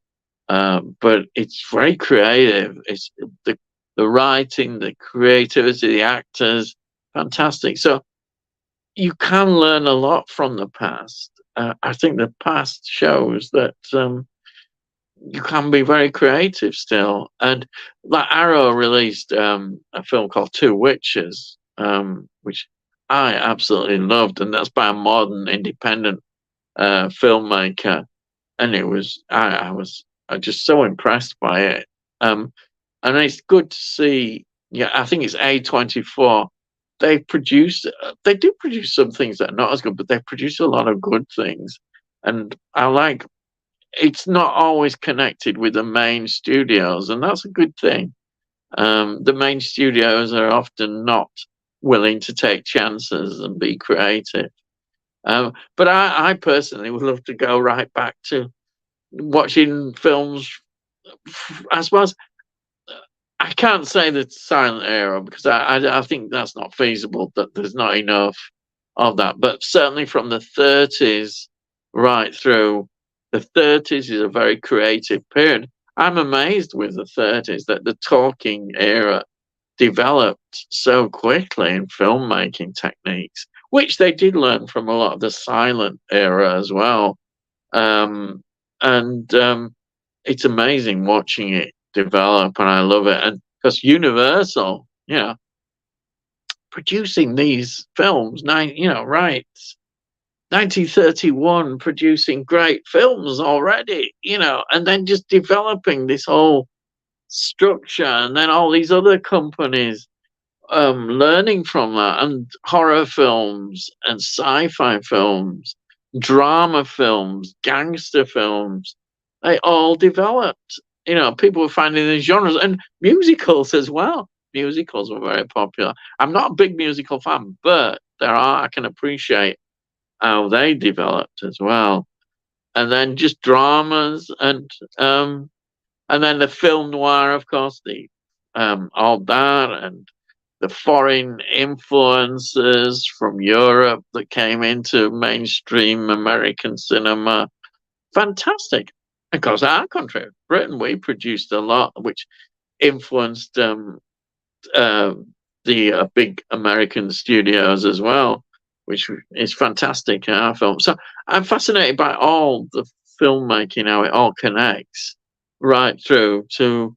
A: but it's very creative. It's the writing, the creativity, the actors, fantastic. So you can learn a lot from the past. I think the past shows that you can be very creative still. And like Arrow released a film called Two Witches, which I absolutely loved, and that's by a modern independent filmmaker. And I was just so impressed by it. And it's good to see. Yeah, I think it's A24. They do produce some things that are not as good, but they produce a lot of good things. And I like, it's not always connected with the main studios, and that's a good thing. The main studios are often not willing to take chances and be creative. But I personally would love to go right back to watching films. I suppose I can't say the silent era, because I think that's not feasible, that there's not enough of that. But certainly from the 30s right through, the 30s is a very creative period. I'm amazed with the 30s that the talking era developed so quickly in filmmaking techniques, which they did learn from a lot of the silent era as well. And it's amazing watching it develop, and I love it. And because Universal, producing these films, right, 1931, producing great films already, and then just developing this whole structure, and then all these other companies learning from that, and horror films and sci-fi films, drama films, gangster films, they all developed. people were finding these genres and musicals as well. Musicals were very popular. I'm not a big musical fan, but I can appreciate how they developed as well. And then just dramas and then the film noir, of course, the all that and the foreign influences from Europe that came into mainstream American cinema. Fantastic. Of course, our country, Britain, we produced a lot, which influenced the big American studios as well, which is fantastic in our film. So I'm fascinated by all the filmmaking, how it all connects right through to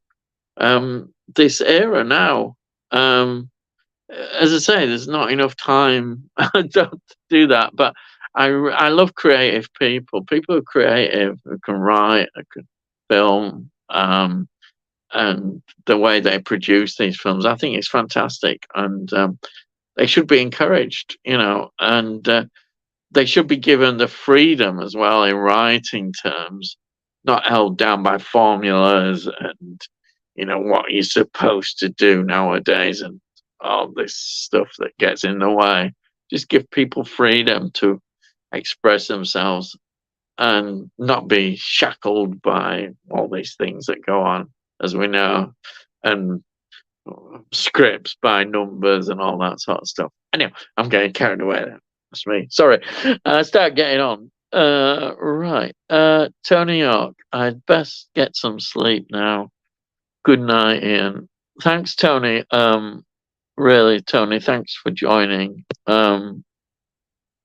A: this era now. As I say, there's not enough time to do that, but I love creative people. People who are creative, who can write, who can film, and the way they produce these films, I think it's fantastic, and they should be encouraged, and they should be given the freedom as well in writing terms, not held down by formulas and what you're supposed to do nowadays and all this stuff that gets in the way. Just give people freedom to express themselves and not be shackled by all these things that go on, as we know, and scripts by numbers and all that sort of stuff. Anyway, I'm getting carried away there. That's me. Sorry. Start getting on. Right. Tony York, I'd best get some sleep now. Good night, Ian. Thanks, Tony. Really, Tony, thanks for joining. I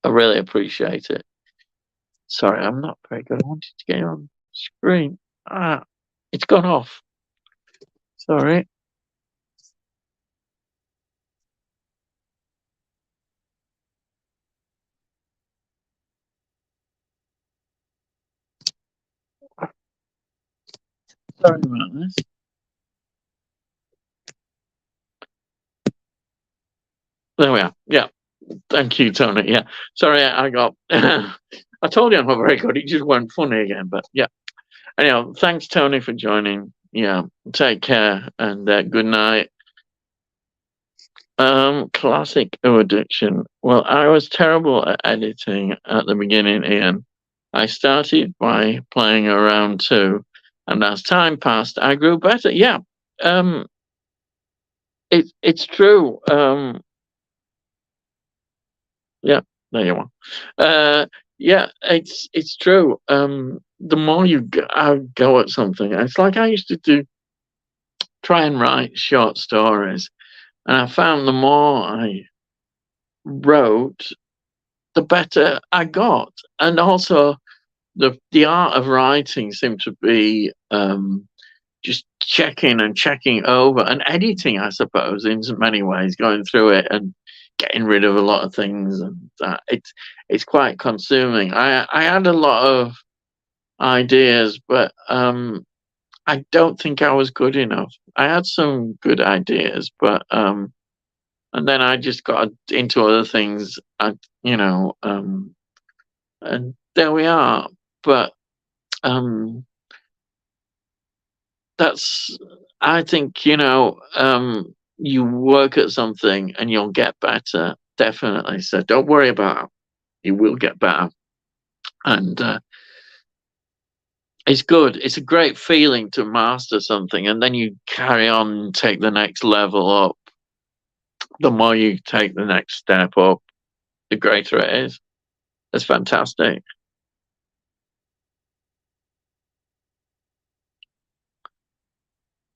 A: really appreciate it. Sorry, I'm not very good. I wanted to get on screen. It's gone off. Sorry. Sorry about this. There we are. Yeah. Thank you, Tony. Yeah. Sorry, I got. I told you I'm not very good. It just went funny again. But yeah. Anyhow, thanks, Tony, for joining. Yeah. Take care and good night. Classic addiction. Well, I was terrible at editing at the beginning, Ian. I started by playing around too, and as time passed, I grew better. Yeah. It's true. Yeah, there you are. Yeah, it's true. The more you go at something, it's like I used to try and write short stories, and I found the more I wrote, the better I got, and also the art of writing seemed to be just checking and checking over and editing, I suppose, in many ways, going through it and getting rid of a lot of things, and it's quite consuming. I had a lot of ideas, but I don't think I was good enough. I had some good ideas, but and then I just got into other things. And there we are. But that's, I think, you work at something and you'll get better, definitely. So don't worry about it. You will get better. And it's good. It's a great feeling to master something, and then you carry on and take the next level up. The more you take the next step up, the greater it is. It's fantastic.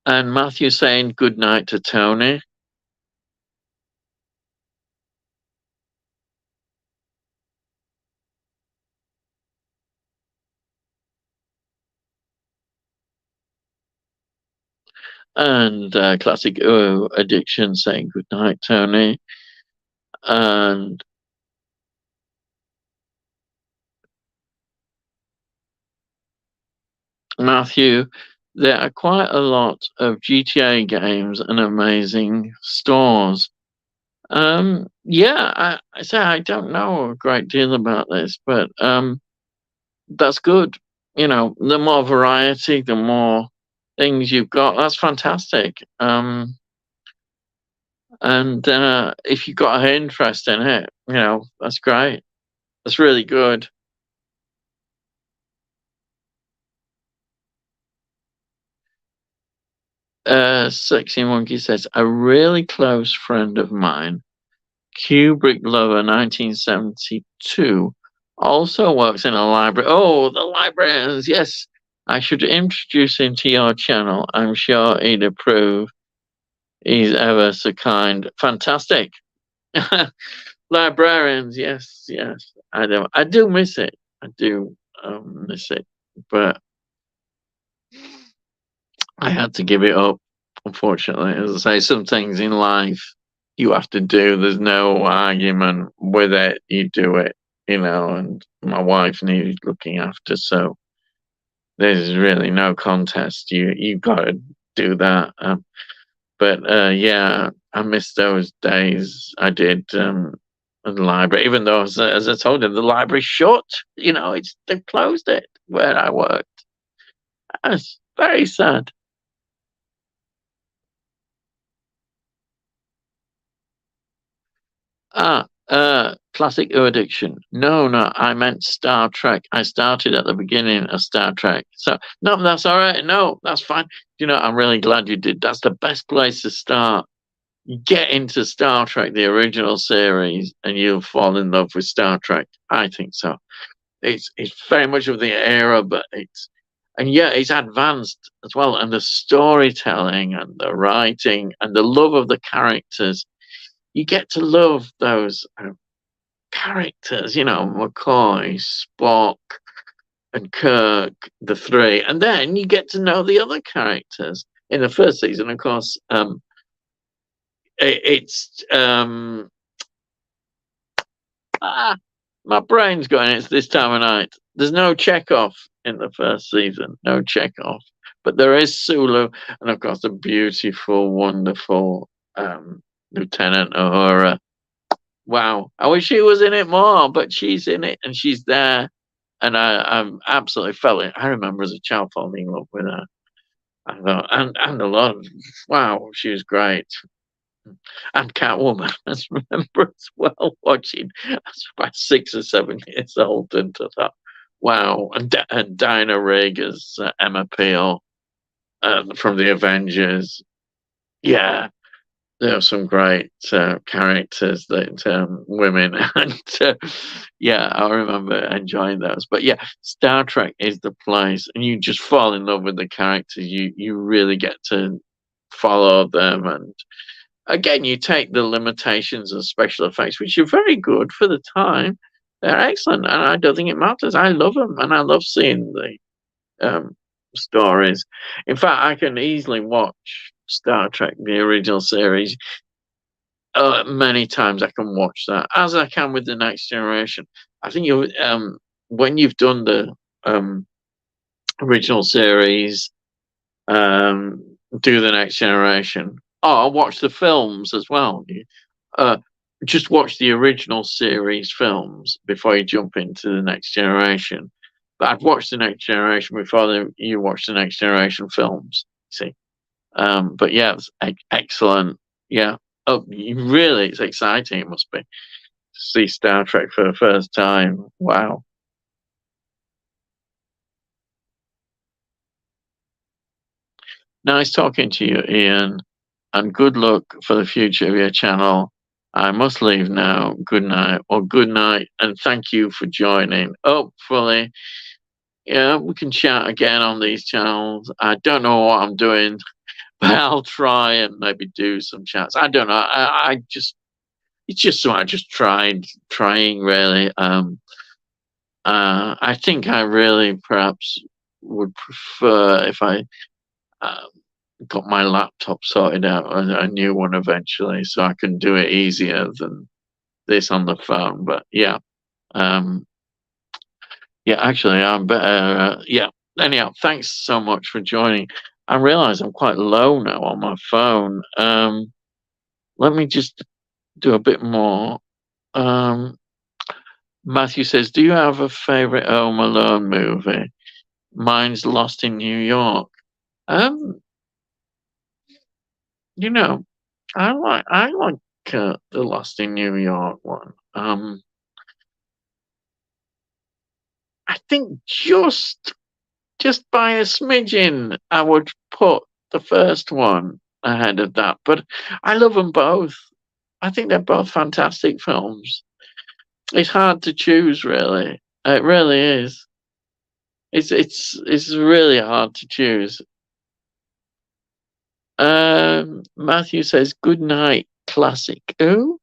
A: And Matthew saying good night to Tony. And Classic Addiction saying good night, Tony. And Matthew, there are quite a lot of GTA games and amazing stores. Yeah, I say I don't know a great deal about this, but that's good. The more variety, the more things you've got. That's fantastic. And if you've got an interest in it, that's great. That's really good. Sexy Monkey says, a really close friend of mine, Kubrick lover 1972, also works in a library. Oh, the librarians, yes. I should introduce him to your channel. I'm sure he'd approve. He's ever so kind. Fantastic. Librarians, yes, yes. I do miss it. I do miss it. But I had to give it up, unfortunately. As I say, some things in life you have to do. There's no argument with it. You do it, and my wife needed looking after, so there's really no contest. You got to do that. But yeah, I miss those days. I did at the library, even though, as I told you, the library's shut. They've closed it where I worked. That's very sad. Classic addiction. No, I meant Star Trek. I started at the beginning of Star Trek. So, no, that's all right. No, that's fine. I'm really glad you did. That's the best place to start. You get into Star Trek, the original series, and you'll fall in love with Star Trek. I think so. It's very much of the era, but it's advanced as well, and the storytelling and the writing and the love of the characters. You get to love those characters, McCoy, Spock, and Kirk, the three, and then you get to know the other characters in the first season. Of course, it's my brain's going. It's this time of night. There's no Chekhov in the first season, no Chekhov, but there is Sulu, and of course the beautiful, wonderful Lieutenant Uhura. Wow, I wish she was in it more, but she's in it and she's there, and I'm absolutely felt it. I remember as a child falling in love with her. I thought, and a lot of, wow, she was great. And Catwoman, I remember as well watching. I was about 6 or 7 years old, and I thought, wow, and Dinah Rigg as Emma Peel from the Avengers. Yeah, there are some great characters that women, and yeah, I remember enjoying those. But yeah, Star Trek is the place, and you just fall in love with the characters. You really get to follow them, and again, you take the limitations of special effects, which are very good for the time. They're excellent, and I don't think it matters. I love them, and I love seeing the stories. In fact, I can easily watch Star Trek, the original series, many times. I can watch that, as I can with the Next Generation. I think when you've done the original series, do the Next Generation. Oh, I'll watch the films as well. Just watch the original series films before you jump into the Next Generation. But I'd watch the Next Generation before you watch the Next Generation films. See, but yeah, it's excellent. Yeah, really, it's exciting. It must be to see Star Trek for the first time. Wow. Nice talking to you, Ian, and good luck for the future of your channel. I must leave now. Good night, or good night, and thank you for joining. Hopefully, yeah, we can chat again on these channels. I don't know what I'm doing, but I'll try and maybe do some chats. I don't know. It's just so I just trying really. I think I really perhaps would prefer if I got my laptop sorted out, a new one eventually, so I can do it easier than this on the phone. But yeah, yeah, actually, I'm better. Yeah. Anyhow, thanks so much for joining. I realize I'm quite low now on my phone. Let me just do a bit more. Matthew says, "Do you have a favorite Home Alone movie?" Mine's Lost in New York. Um, you know, I like the Lost in New York one. I think just by a smidgen, I would put the first one ahead of that. But I love them both. I think they're both fantastic films. It's hard to choose, really. It really is. It's really hard to choose. Matthew says, "Good night, classic." Ooh,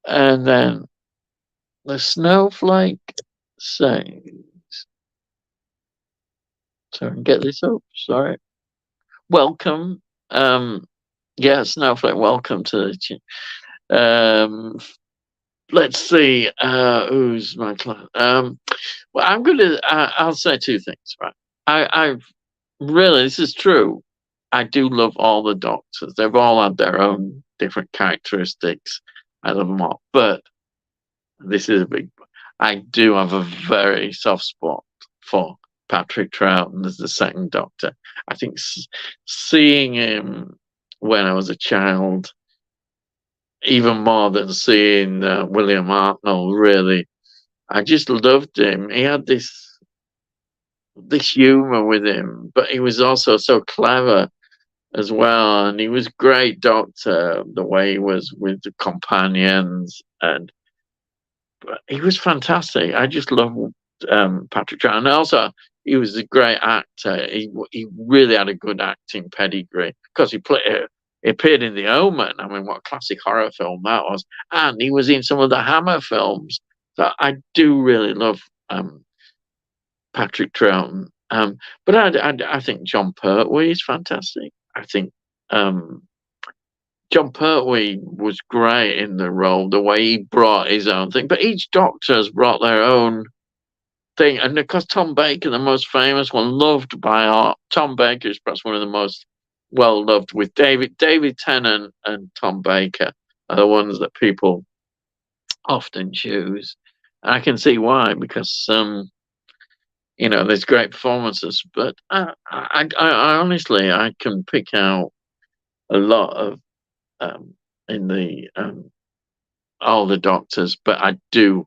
A: and then the snowflake says, "So I can get this up." Sorry. Welcome. Yeah, snowflake. Welcome to the. Let's see. Who's my class? Well, I'm gonna. I'll say two things. Right. I've really. This is true. I do love all the Doctors. They've all had their own different characteristics. I love them all. But this is a big. I do have a very soft spot for Patrick Troughton as the second Doctor. I think seeing him when I was a child, even more than seeing William Hartnell, really, I just loved him. He had this humor with him, but he was also so clever as well, and he was great Doctor. The way he was with the companions, and he was fantastic. I just love Patrick Troughton. And also, he was a great actor. He really had a good acting pedigree because he appeared in The Omen. I mean, what a classic horror film that was! And he was in some of the Hammer films. So I do really love Patrick Troughton. But I think John Pertwee is fantastic. I think um, John Pertwee was great in the role, the way he brought his own thing. But each Doctor has brought their own thing. And of course, Tom Baker, the most famous one, loved by all. Tom Baker is perhaps one of the most well loved with David Tennant and Tom Baker are the ones that people often choose. And I can see why, because there's great performances. But I honestly, I can pick out a lot of in the all the Doctors, but I do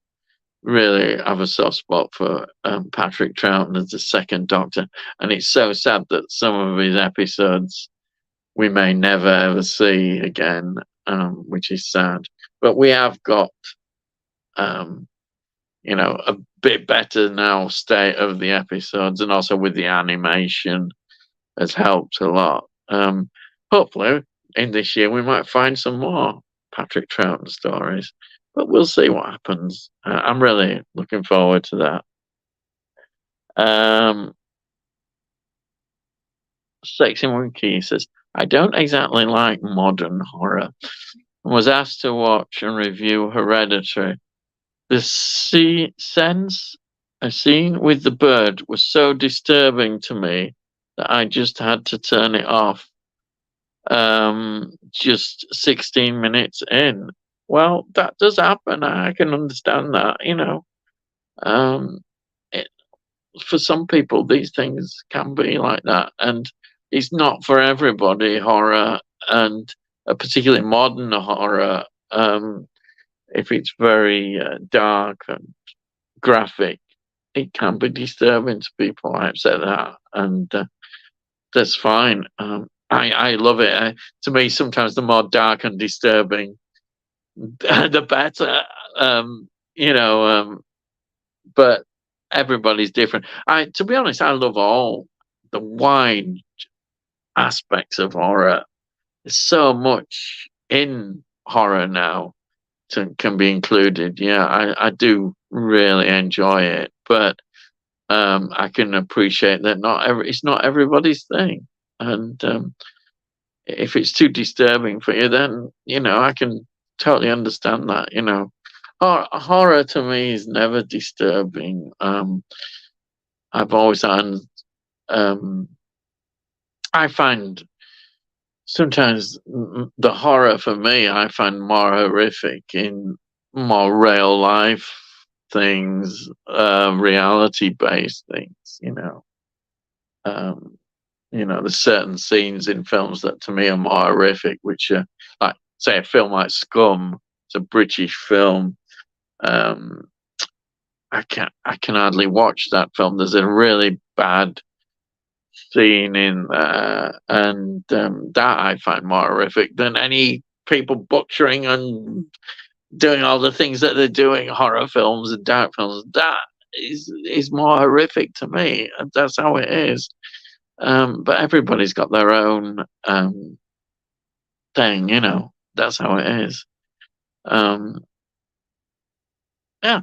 A: really have a soft spot for Patrick Troughton as the second Doctor, and it's so sad that some of his episodes we may never ever see again, which is sad. But we have got, a bit better now state of the episodes, and also with the animation has helped a lot. Hopefully, in this year we might find some more Patrick Troughton stories, but we'll see what happens. I'm really looking forward to that. Sexy Monkey says, I don't exactly like modern horror. I was asked to watch and review Hereditary. The a scene with the bird was so disturbing to me that I just had to turn it off. Just 16 minutes in. Well, that does happen. I can understand that, Um, it, for some people, these things can be like that, and it's not for everybody. Horror, and particularly modern horror, if it's very dark and graphic, it can be disturbing to people. I accept that, and that's fine. I love it. To me, sometimes the more dark and disturbing, the better. Um, you know, but everybody's different. To be honest, I love all the wide aspects of horror. There's so much in horror now can be included. Yeah, I do really enjoy it, but I can appreciate that it's not everybody's thing, and if it's too disturbing for you, then I can totally understand that. Horror to me is never disturbing. I've always had. I find sometimes the horror for me, I find more horrific in more real life things, reality based things. Um, there's certain scenes in films that to me are more horrific, which are like, say, a film like Scum. It's a British film. Um, I can hardly watch that film. There's a really bad scene in there, and that I find more horrific than any people butchering and doing all the things that they're doing, horror films and dark films. That is more horrific to me, and that's how it is. But everybody's got their own thing, That's how it is. Um, yeah.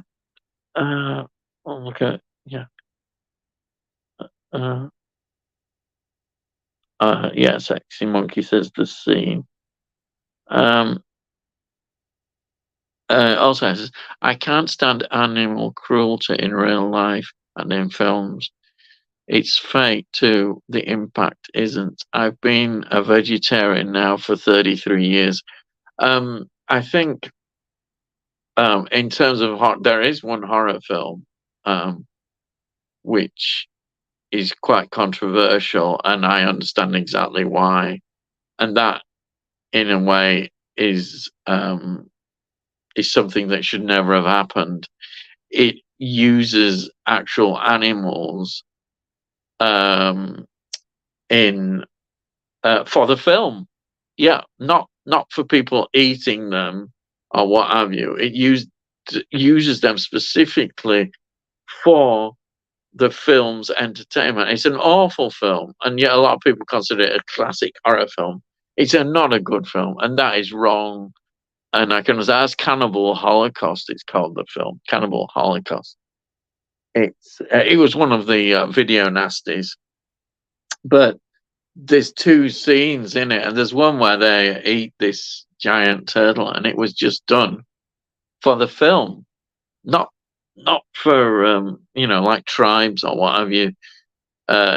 A: Okay. Yeah. Uh, yeah. Sexy Monkey says the scene. Um, also, it says, I can't stand animal cruelty in real life and in films. It's fake too. The impact isn't. I've been a vegetarian now for 33 years. I think in terms of there is one horror film um, which is quite controversial, and I understand exactly why. And that, in a way, is something that should never have happened. It uses actual animals um, in for the film. Yeah, not for people eating them or what have you. It uses them specifically for the film's entertainment. It's an awful film, and yet a lot of people consider it a classic horror film. It's not a good film, and that is wrong. And I can that's Cannibal Holocaust. It's called the film Cannibal Holocaust. It was one of the video nasties, but there's two scenes in it, and there's one where they eat this giant turtle, and it was just done for the film, not not for like tribes or what have you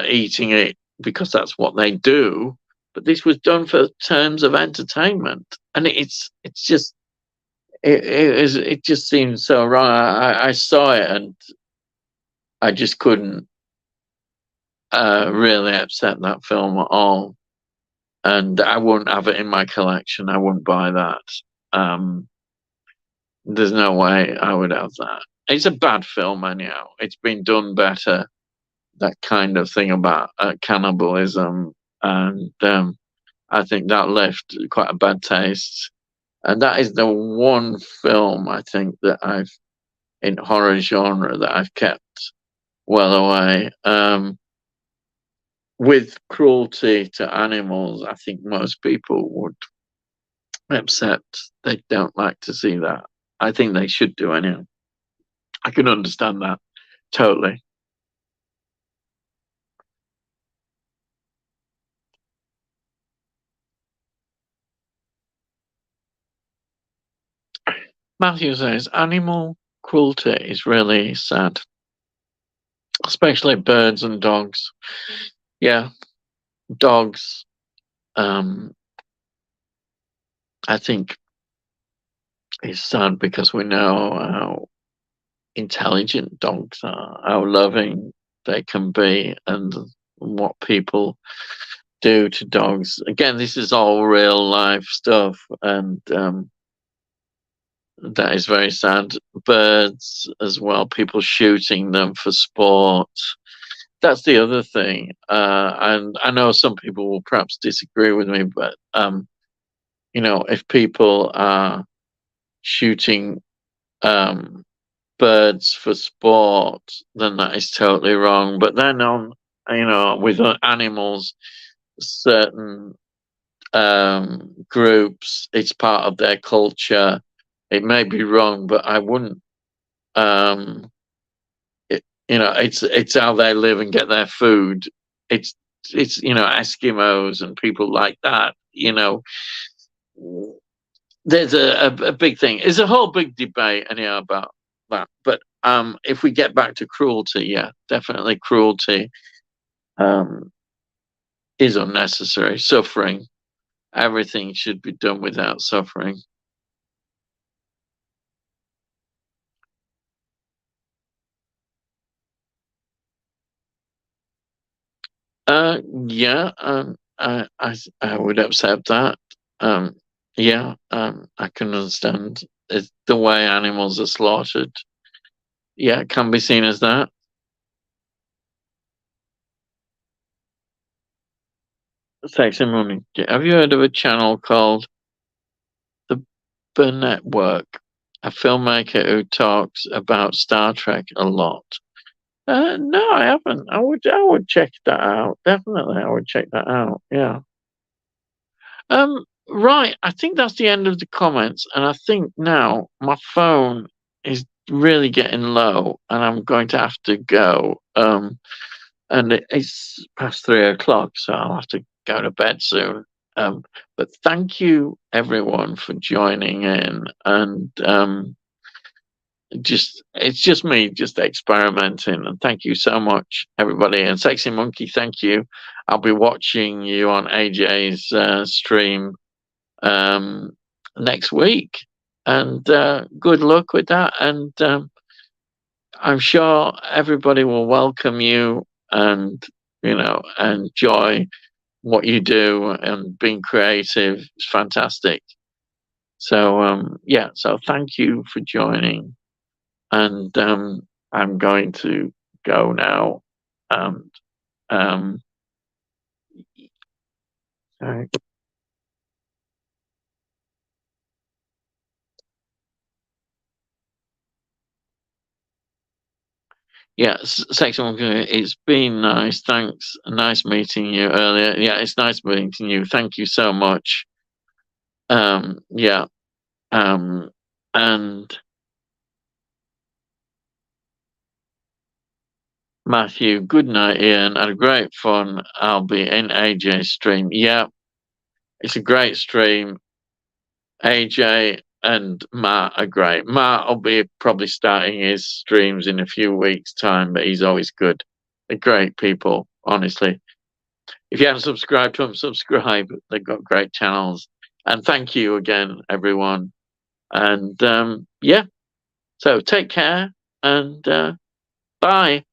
A: eating it because that's what they do. But this was done for terms of entertainment, and it's just it just seems so wrong. I saw it and I just couldn't really accept that film at all, and I wouldn't have it in my collection. I wouldn't buy that. Um, there's no way I would have that. It's a bad film anyhow. It's been done better. That kind of thing about cannibalism, and I think that left quite a bad taste. And that is the one film I think that I've in horror genre that I've kept well away. With cruelty to animals, I think most people would accept they don't like to see that. I think they should do anyhow. I can understand that totally. Matthew says animal cruelty is really sad, especially birds and dogs. Yeah, dogs. Um, I think it's sad because we know how intelligent dogs are, how loving they can be, and what people do to dogs. Again, this is all real life stuff, and that is very sad. Birds as well, people shooting them for sport. That's the other thing. And I know some people will perhaps disagree with me, but if people are shooting birds for sport, then that is totally wrong. But then with animals, certain groups, it's part of their culture. It may be wrong, but I wouldn't. Um, it's how they live and get their food. It's Eskimos and people like that. There's a big thing. There's a whole big debate anyhow about that. But if we get back to cruelty, yeah, definitely cruelty um, is unnecessary. Suffering, everything should be done without suffering. Yeah, I would accept that. Um, yeah, I can understand the way animals are slaughtered. Yeah, it can be seen as that. Sex and money. Have you heard of a channel called the Network? A filmmaker who talks about Star Trek a lot. No, I haven't. I would check that out. Definitely, I would check that out. Yeah. Right. I think that's the end of the comments, and I think now my phone is really getting low, and I'm going to have to go. And it's past 3 o'clock, so I'll have to go to bed soon. But thank you everyone for joining in, and it's just me just experimenting, and thank you so much everybody. And Sexy Monkey, thank you. I'll be watching you on AJ's stream um, next week, and good luck with that. And I'm sure everybody will welcome you, and enjoy what you do, and being creative is fantastic. So yeah, so thank you for joining, and I'm going to go now, and um, uh, yeah, Sexual. It's been nice. Thanks. Nice meeting you earlier. Yeah, it's nice meeting you. Thank you so much. Yeah. Um, and Matthew, good night, Ian. Had a great fun. I'll be in AJ's stream. Yeah, it's a great stream. AJ and Matt are great. Matt will be probably starting his streams in a few weeks' time, but he's always good. They're great people, honestly. If you haven't subscribed to them, subscribe. They've got great channels. And thank you again, everyone. And yeah, so take care, and bye.